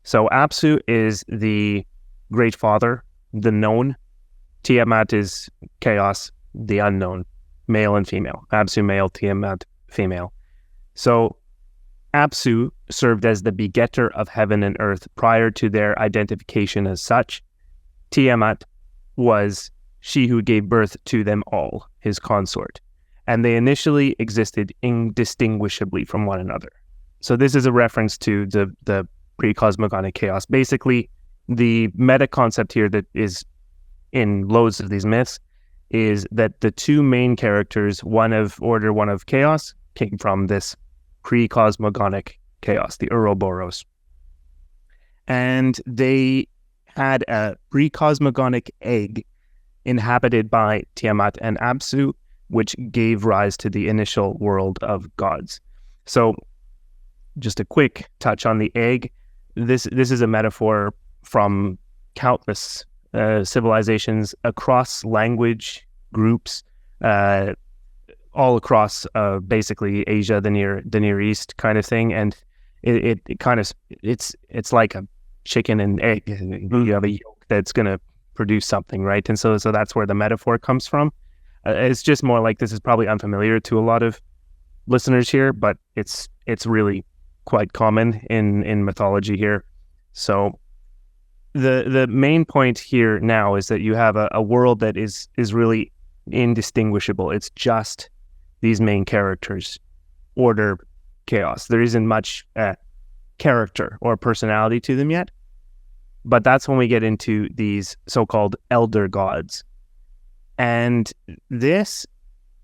So Apsu is the great father, the known. Tiamat is chaos, the unknown, male and female. Apsu male, Tiamat female. So Apsu served as the begetter of heaven and earth prior to their identification as such. Tiamat was she who gave birth to them all, his consort, and they initially existed indistinguishably from one another. So this is a reference to the Precosmogonic Chaos. Basically, the meta concept here that is in loads of these myths is that the two main characters, one of order, one of chaos, came from this Precosmogonic Chaos, the Ouroboros. And they had a Precosmogonic egg inhabited by Tiamat and Apsu, which gave rise to the initial world of gods. So just a quick touch on the egg. This is a metaphor from countless civilizations across language groups, all across basically Asia, the Near East kind of thing, and it's like a chicken and egg. You have a yolk that's going to produce something, right? And so that's where the metaphor comes from. It's just more like this is probably unfamiliar to a lot of listeners here, but it's really quite common in mythology here. So the main point here now is that you have a world that is really indistinguishable. It's just these main characters, order, chaos. There isn't much character or personality to them yet. But that's when we get into these so-called elder gods. And this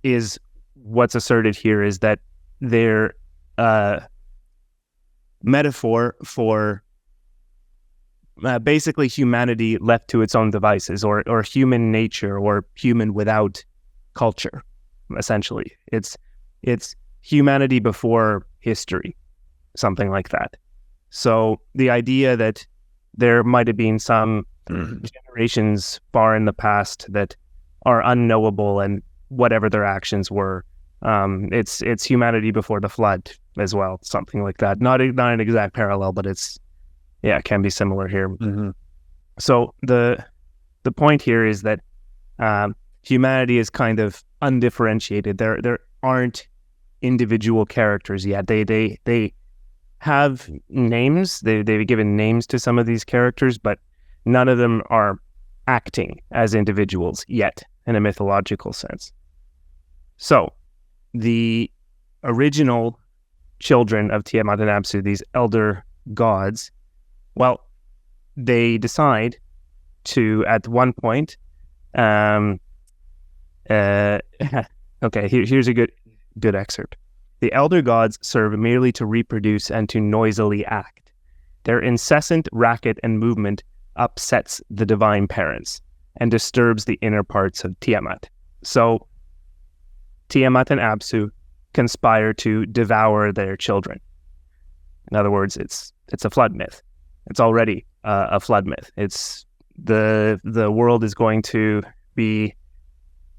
is what's asserted here, is that they're metaphor for basically humanity left to its own devices, or human nature, or human without culture, essentially. It's humanity before history, something like that. So the idea that there might have been some generations far in the past that are unknowable, and whatever their actions were, it's humanity before the flood as well, something like that. Not an exact parallel, but it can be similar here.
Mm-hmm.
So the point here is that humanity is kind of undifferentiated. There aren't individual characters yet. They have names. They've given names to some of these characters, but none of them are acting as individuals yet in a mythological sense. So the original children of Tiamat and Apsu, these elder gods, well, they decide to, at one point, okay, here's a good excerpt. The elder gods serve merely to reproduce and to noisily act. Their incessant racket and movement upsets the divine parents and disturbs the inner parts of Tiamat. So Tiamat and Apsu conspire to devour their children. In other words, it's a flood myth. It's already a flood myth. It's the world is going to be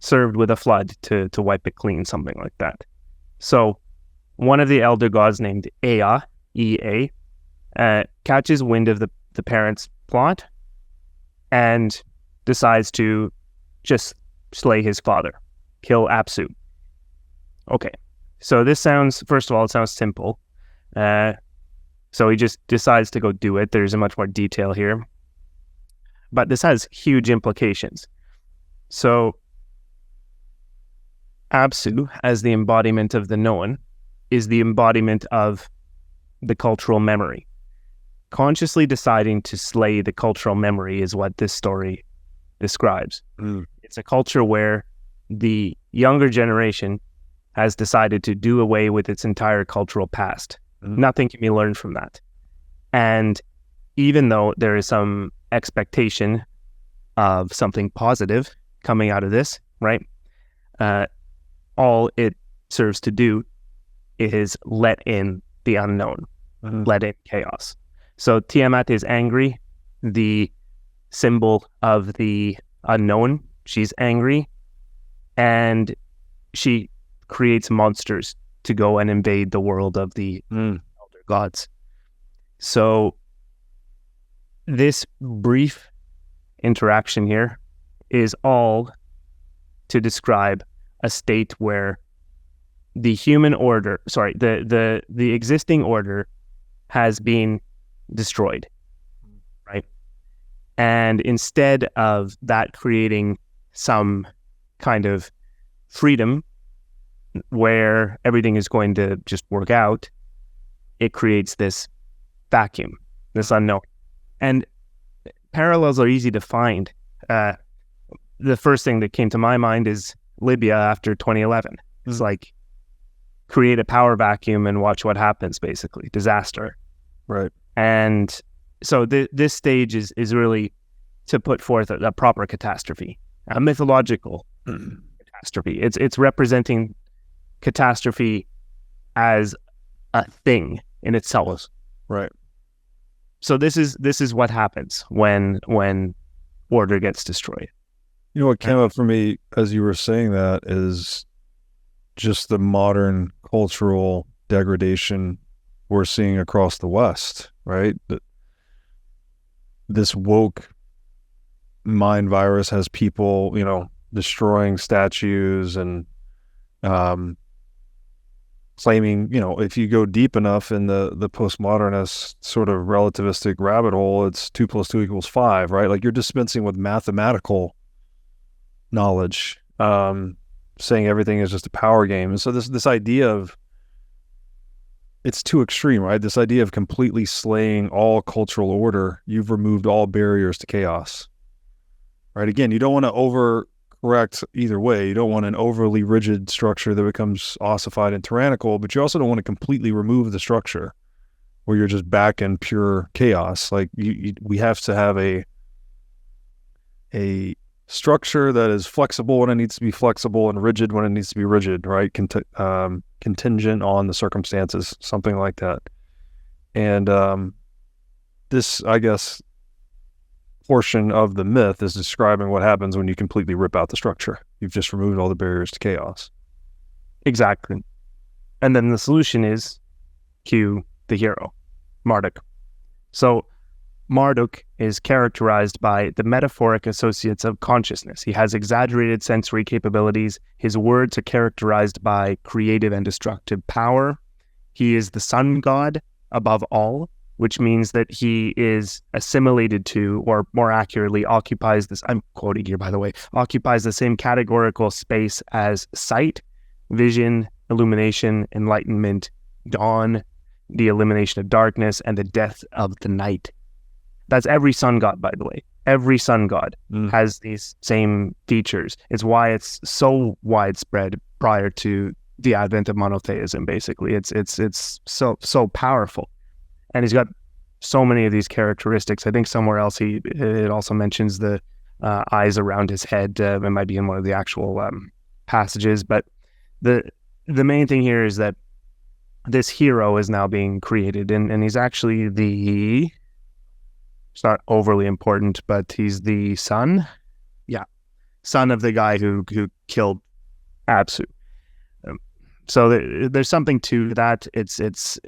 served with a flood to wipe it clean, something like that. So one of the elder gods named Ea, E-A, catches wind of the parents' plot and decides to just slay his father, kill Apsu. Okay, so this sounds, first of all, it sounds simple. So he just decides to go do it. There's a much more detail here. But this has huge implications. So Apsu, as the embodiment of the known, is the embodiment of the cultural memory. Consciously deciding to slay the cultural memory is what this story describes. It's a culture where the younger generation has decided to do away with its entire cultural past. Nothing can be learned from that. And even though there is some expectation of something positive coming out of this, right? All it serves to do is let in the unknown, let in chaos. So Tiamat is angry, the symbol of the unknown. She's angry, and she creates monsters to go and invade the world of the elder gods. So this brief interaction here is all to describe a state where the human order, the existing order has been destroyed, right? And instead of that creating some kind of freedom where everything is going to just work out, it creates this vacuum, this unknown. And parallels are easy to find. The first thing that came to my mind is Libya after 2011. It's like, create a power vacuum and watch what happens, basically. Disaster.
Right.
And so this stage is really to put forth a proper catastrophe, a mythological catastrophe. It's representing catastrophe as a thing in itself.
Right.
So this is what happens when order gets destroyed.
You know what came up for me as you were saying that is just the modern cultural degradation we're seeing across the West, right? This woke mind virus has people, destroying statues and claiming, if you go deep enough in the postmodernist sort of relativistic rabbit hole, it's 2 + 2 = 5, right? Like you're dispensing with mathematical knowledge, saying everything is just a power game. And so this idea of, it's too extreme, right? This idea of completely slaying all cultural order, you've removed all barriers to chaos, right? Again, you don't want to overcorrect either way. You don't want an overly rigid structure that becomes ossified and tyrannical, but you also don't want to completely remove the structure where you're just back in pure chaos. Like we have to have a structure that is flexible when it needs to be flexible and rigid when it needs to be rigid, right? Contingent on the circumstances, something like that. And this, I guess, portion of the myth is describing what happens when you completely rip out the structure. You've just removed all the barriers to chaos.
Exactly. And then the solution is cue the hero, Marduk. So Marduk is characterized by the metaphoric associates of consciousness. He has exaggerated sensory capabilities. His words are characterized by creative and destructive power. He is the sun god above all, which means that he is assimilated to, or more accurately, occupies this, I'm quoting here, by the way, occupies the same categorical space as sight, vision, illumination, enlightenment, dawn, the elimination of darkness, and the death of the night. That's every sun god, by the way. Every sun god has these same features. It's why it's so widespread prior to the advent of monotheism, basically. It's so powerful. And he's got so many of these characteristics. I think somewhere else it also mentions the eyes around his head. It might be in one of the actual passages. But the main thing here is that this hero is now being created, and he's actually it's not overly important, but he's the son. Yeah. Son of the guy who killed Apsu. So there's something to that. It's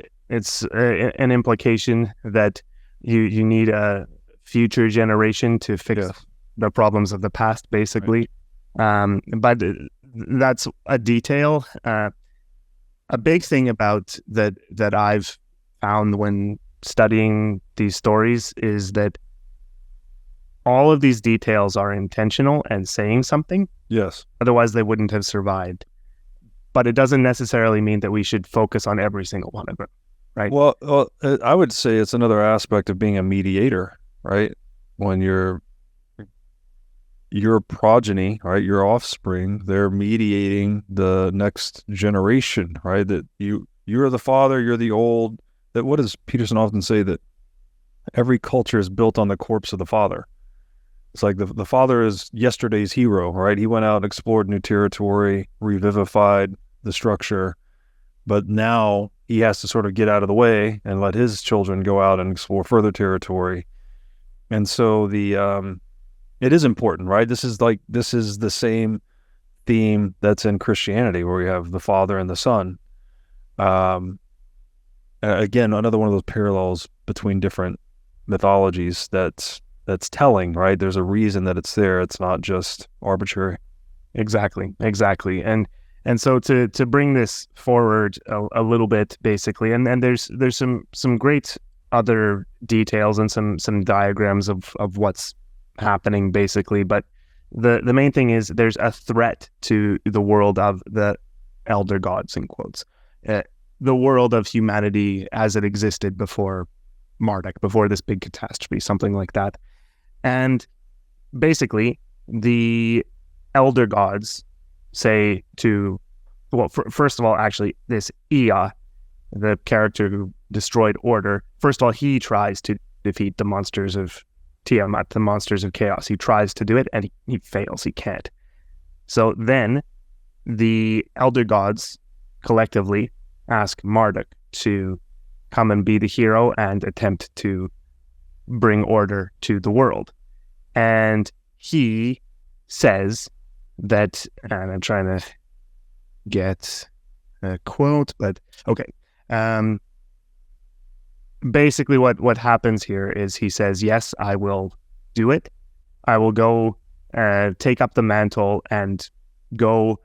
an implication that you need a future generation to fix the problems of the past, basically. Right. But that's a detail. A big thing about that I've found when studying these stories is that all of these details are intentional and saying something.
Yes.
Otherwise, they wouldn't have survived. But it doesn't necessarily mean that we should focus on every single one of them, right?
Well, I would say it's another aspect of being a mediator, right? When your progeny, right, your offspring, they're mediating the next generation, right? That you're the father, you're the old. That what does Peterson often say, that every culture is built on the corpse of the father. It's like the father is yesterday's hero, right? He went out and explored new territory, revivified the structure, but now he has to sort of get out of the way and let his children go out and explore further territory. And so it is important, right? This is the same theme that's in Christianity, where we have the Father and the Son. Again, another one of those parallels between different mythologies that's telling, right? There's a reason that it's there. It's not just arbitrary.
Exactly. And so to bring this forward a little bit, basically, and there's some great other details and some diagrams of what's happening, basically. But the main thing is there's a threat to the world of the elder gods, in quotes, the world of humanity as it existed before Marduk, before this big catastrophe, something like that. And basically, the elder gods say to, well, first of all, actually, this Ea, the character who destroyed order, first of all, he tries to defeat the monsters of Tiamat, the monsters of chaos. He tries to do it, and he fails. He can't. So then the elder gods collectively ask Marduk to come and be the hero and attempt to bring order to the world. And he says that, and I'm trying to get a quote, but okay. Basically what happens here is he says, yes, I will do it. I will go take up the mantle and go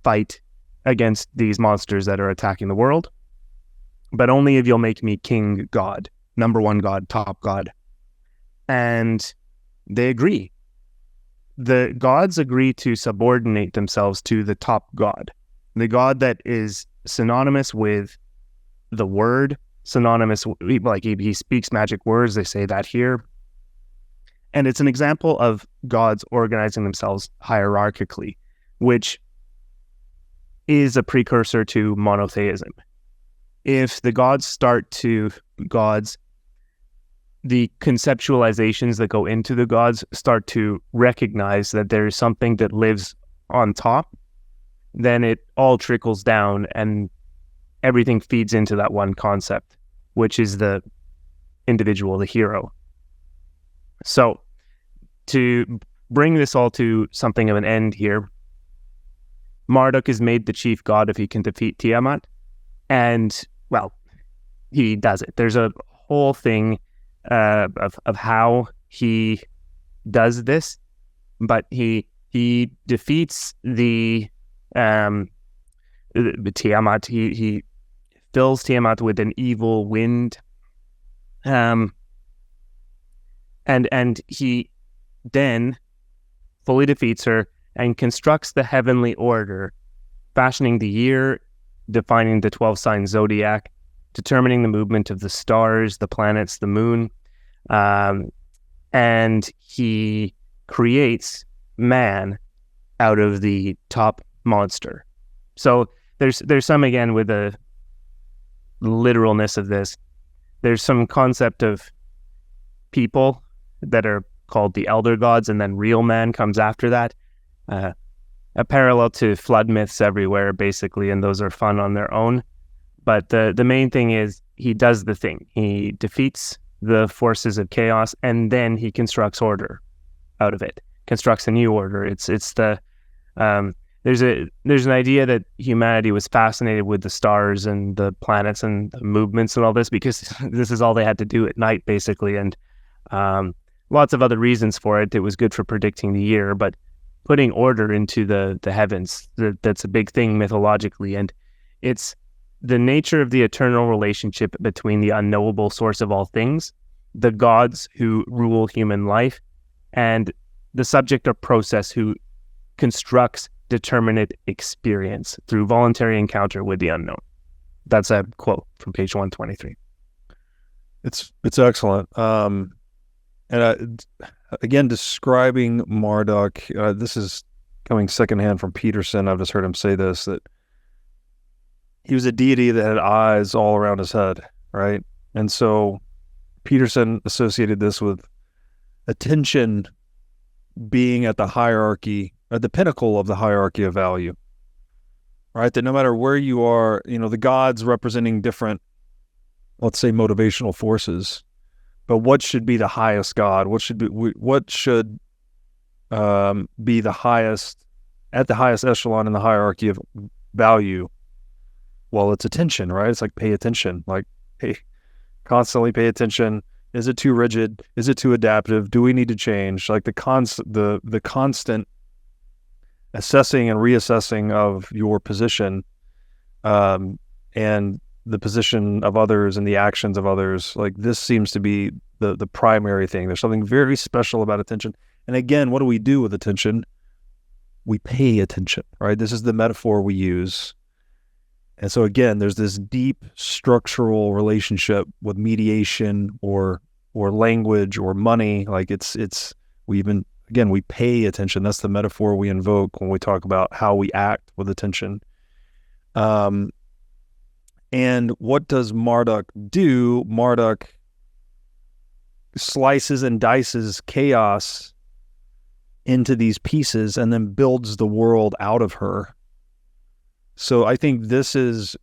fight against these monsters that are attacking the world, but only if you'll make me king god, number one god, top god. And they agree. The gods agree to subordinate themselves to the top god, the god that is synonymous with the word, synonymous, like he speaks magic words, they say that here. And it's an example of gods organizing themselves hierarchically, which is a precursor to monotheism. If the gods the conceptualizations that go into the gods start to recognize that there is something that lives on top, then it all trickles down and everything feeds into that one concept, which is the individual, the hero. So to bring this all to something of an end here, Marduk is made the chief god if he can defeat Tiamat. And, well, he does it. There's a whole thing of how he does this, but he defeats the Tiamat. He fills Tiamat with an evil wind, and he then fully defeats her and constructs the heavenly order, fashioning the year, defining the 12-sign zodiac, determining the movement of the stars, the planets, the moon, and he creates man out of the top monster. So there's some, again, with the literalness of this, there's some concept of people that are called the elder gods, and then real man comes after that. A parallel to flood myths everywhere, basically, and those are fun on their own. But the main thing is he does the thing. He defeats the forces of chaos, and then he constructs order out of it, constructs a new order. It's the there's an idea that humanity was fascinated with the stars and the planets and the movements and all this because this is all they had to do at night, basically, and lots of other reasons for it. It was good for predicting the year, but putting order into the heavens, that's a big thing mythologically, and it's the nature of the eternal relationship between the unknowable source of all things, the gods who rule human life, and the subject or process who constructs determinate experience through voluntary encounter with the unknown. That's a quote from page 123.
It's excellent. And again, describing Marduk, this is coming secondhand from Peterson. I've just heard him say this, that he was a deity that had eyes all around his head, right? And so Peterson associated this with attention being at the hierarchy, at the pinnacle of the hierarchy of value. right? That no matter where you are, the gods representing different, let's say, motivational forces, but what should be the highest God? What should be the highest, at the highest echelon in the hierarchy of value? Well, it's attention, right? It's like pay attention, like, hey, constantly pay attention. Is it too rigid? Is it too adaptive? Do we need to change? Like the constant assessing and reassessing of your position, and the position of others and the actions of others. Like this seems to be the primary thing. There's something very special about attention. And again, what do we do with attention? We pay attention, right? This is the metaphor we use. And so again, there's this deep structural relationship with mediation or language or money. Like we pay attention. That's the metaphor we invoke when we talk about how we act with attention. And what does Marduk do? Marduk slices and dices chaos into these pieces and then builds the world out of her. So I think this is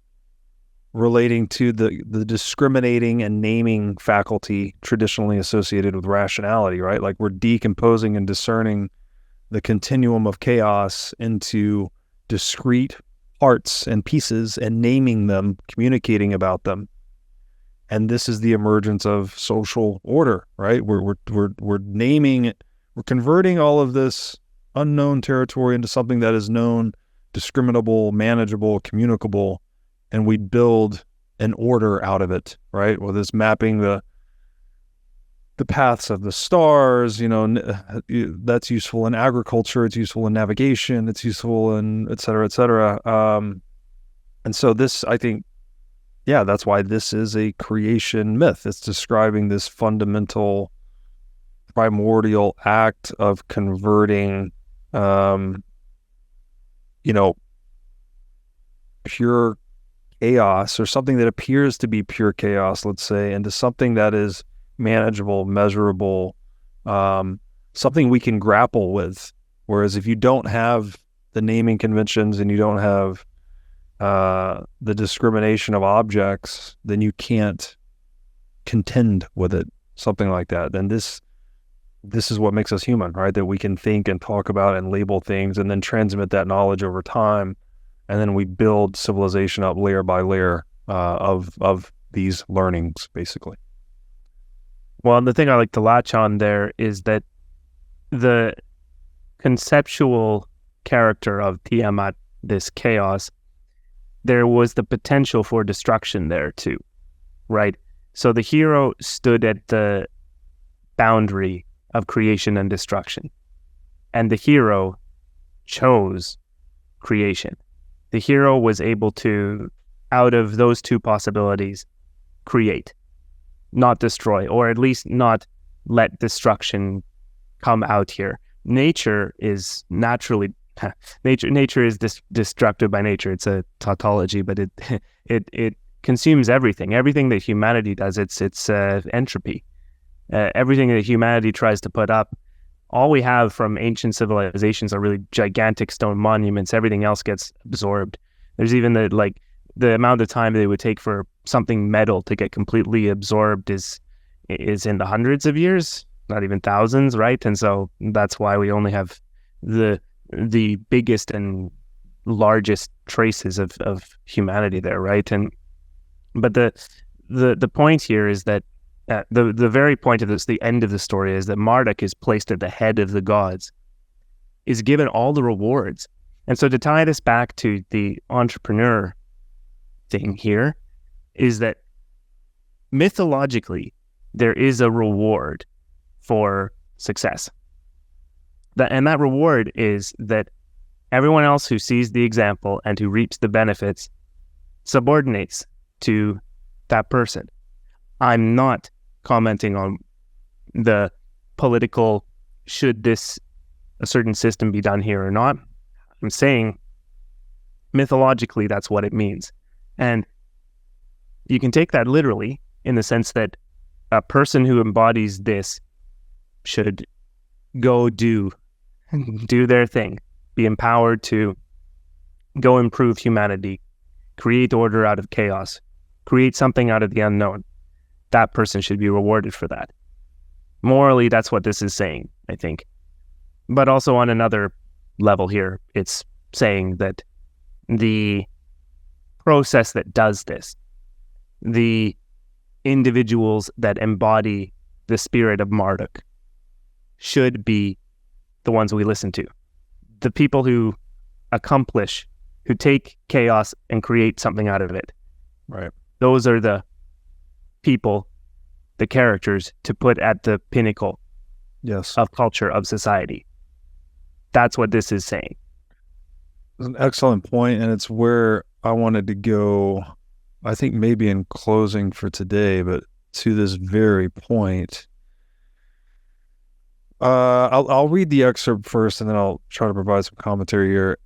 relating to the discriminating and naming faculty traditionally associated with rationality, right? Like we're decomposing and discerning the continuum of chaos into discrete parts and pieces and naming them, communicating about them. And this is the emergence of social order, right? We're naming it, we're converting all of this unknown territory into something that is known, discriminable, manageable, communicable, and we build an order out of it, right? Well, this mapping the paths of the stars, that's useful in agriculture, it's useful in navigation, it's useful in et cetera, et cetera. And so this, I think, that's why this is a creation myth. It's describing this fundamental, primordial act of converting, pure chaos or something that appears to be pure chaos, let's say, into something that is manageable, measurable, something we can grapple with. Whereas if you don't have the naming conventions and you don't have the discrimination of objects, then you can't contend with it, something like that. Then this is what makes us human, right? That we can think and talk about and label things and then transmit that knowledge over time. And then we build civilization up layer by layer of these learnings, basically.
Well, the thing I like to latch on there is that the conceptual character of Tiamat, this chaos, there was the potential for destruction there too, right? So the hero stood at the boundary of creation and destruction, and the hero chose creation. The hero was able to, out of those two possibilities, create, not destroy, or at least not let destruction come out here. Nature is naturally, nature is destructive by nature. It's a tautology, but it consumes everything. Everything that humanity does, it's entropy. Everything that humanity tries to put up, all we have from ancient civilizations are really gigantic stone monuments. Everything else gets absorbed. There's even the amount of time they would take for something metal to get completely absorbed is in the hundreds of years, not even thousands, right? And so that's why we only have the biggest and largest traces of humanity there, right? But the point here is that the very point of this, the end of the story, is that Marduk is placed at the head of the gods, is given all the rewards. And so to tie this back to the entrepreneur thing here, is that mythologically, there is a reward for success. And that reward is that everyone else who sees the example and who reaps the benefits subordinates to that person. I'm not commenting on the political, should a certain system be done here or not. I'm saying mythologically that's what it means. And you can take that literally in the sense that a person who embodies this should go do their thing, be empowered to go improve humanity, create order out of chaos, create something out of the unknown, that person should be rewarded for that. Morally, that's what this is saying, I think. But also on another level here, it's saying that the process that does this, the individuals that embody the spirit of Marduk, should be the ones we listen to. The people who accomplish, who take chaos and create something out of it.
Right.
Those are the people, the characters to put at the pinnacle of culture, of society. That's what this is saying.
It's an excellent point, and it's where I wanted to go, I think maybe in closing for today, but to this very point. I'll read the excerpt first, and then I'll try to provide some commentary here.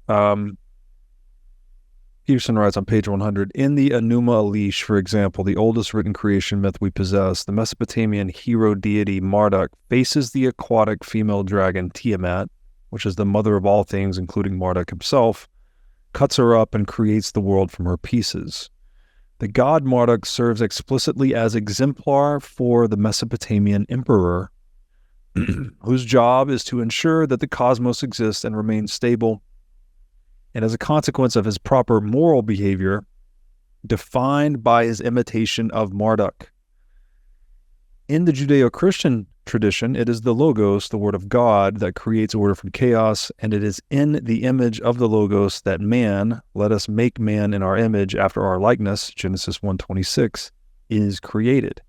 Peterson writes on page 100, in the Enuma Elish, for example, the oldest written creation myth we possess, the Mesopotamian hero deity Marduk faces the aquatic female dragon Tiamat, which is the mother of all things, including Marduk himself, cuts her up and creates the world from her pieces. The god Marduk serves explicitly as exemplar for the Mesopotamian emperor, whose job is to ensure that the cosmos exists and remains stable, and as a consequence of his proper moral behavior, defined by his imitation of Marduk. In the Judeo-Christian tradition, it is the Logos, the Word of God, that creates order from chaos, and it is in the image of the Logos that man, let us make man in our image after our likeness, Genesis 1:26, is created.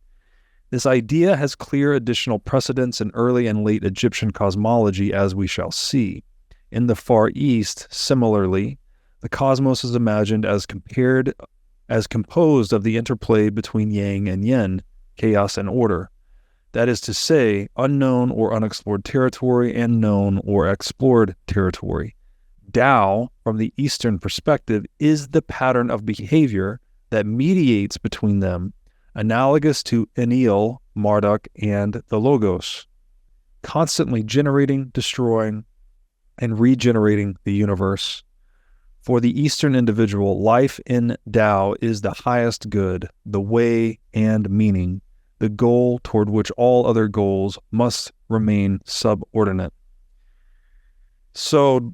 This idea has clear additional precedents in early and late Egyptian cosmology, as we shall see. In the Far East, similarly, the cosmos is imagined as composed of the interplay between yang and yin, chaos and order. That is to say, unknown or unexplored territory and known or explored territory. Tao, from the Eastern perspective, is the pattern of behavior that mediates between them, analogous to Enlil, Marduk, and the Logos, constantly generating, destroying, and regenerating the universe. For the Eastern individual, life in Tao is the highest good, the way and meaning, the goal toward which all other goals must remain subordinate. So,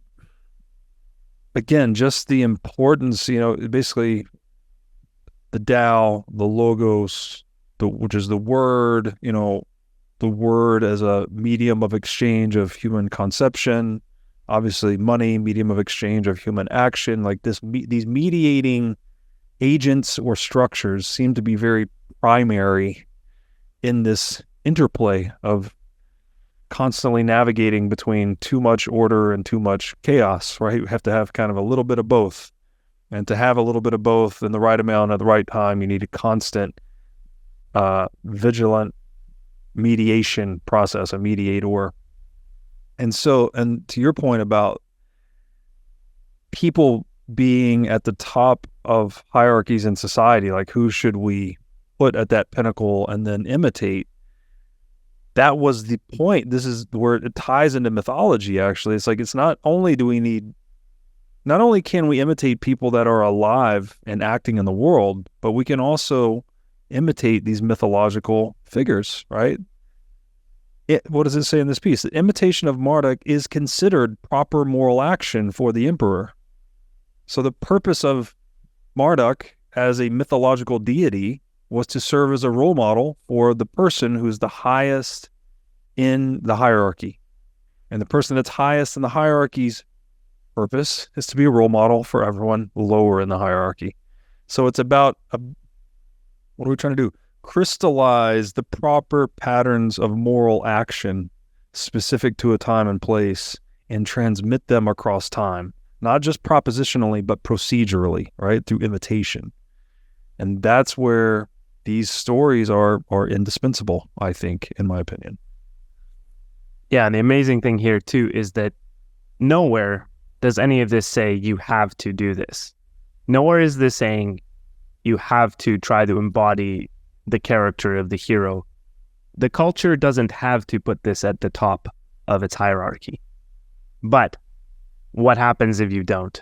again, just the importance, basically the Tao, the Logos, which is the word, the word as a medium of exchange of human conception, obviously money, medium of exchange of human action, like these mediating agents or structures seem to be very primary in this interplay of constantly navigating between too much order and too much chaos, right? You have to have kind of a little bit of both. And to have a little bit of both in the right amount at the right time, you need a constant, vigilant mediation process, a mediator. And to your point about people being at the top of hierarchies in society, like who should we put at that pinnacle and then imitate? That was the point. This is where it ties into mythology, actually. It's like, it's not only can we imitate people that are alive and acting in the world, but we can also imitate these mythological figures, right? What does it say in this piece? The imitation of Marduk is considered proper moral action for the emperor. So the purpose of Marduk as a mythological deity was to serve as a role model for the person who's the highest in the hierarchy. And the person that's highest in the hierarchy's purpose is to be a role model for everyone lower in the hierarchy. So it's about, what are we trying to do? Crystallize the proper patterns of moral action specific to a time and place and transmit them across time, not just propositionally, but procedurally, right? Through imitation. And that's where these stories are indispensable, I think, in my opinion.
Yeah, and the amazing thing here too is that nowhere does any of this say you have to do this. Nowhere is this saying you have to try to embody the character of the hero. The culture doesn't have to put this at the top of its hierarchy. But what happens if you don't?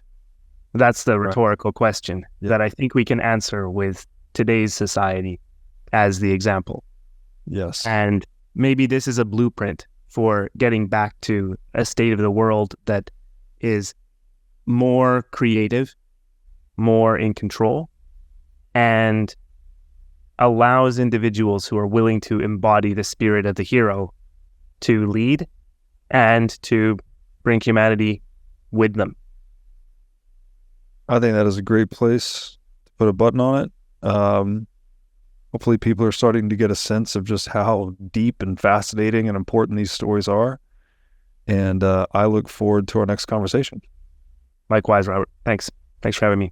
That's the rhetorical question that I think we can answer with today's society as the example.
Yes.
And maybe this is a blueprint for getting back to a state of the world that is more creative, more in control, and allows individuals who are willing to embody the spirit of the hero to lead and to bring humanity with them.
I think that is a great place to put a button on it. Hopefully people are starting to get a sense of just how deep and fascinating and important these stories are. And I look forward to our next conversation.
Likewise, Robert. Thanks for having me.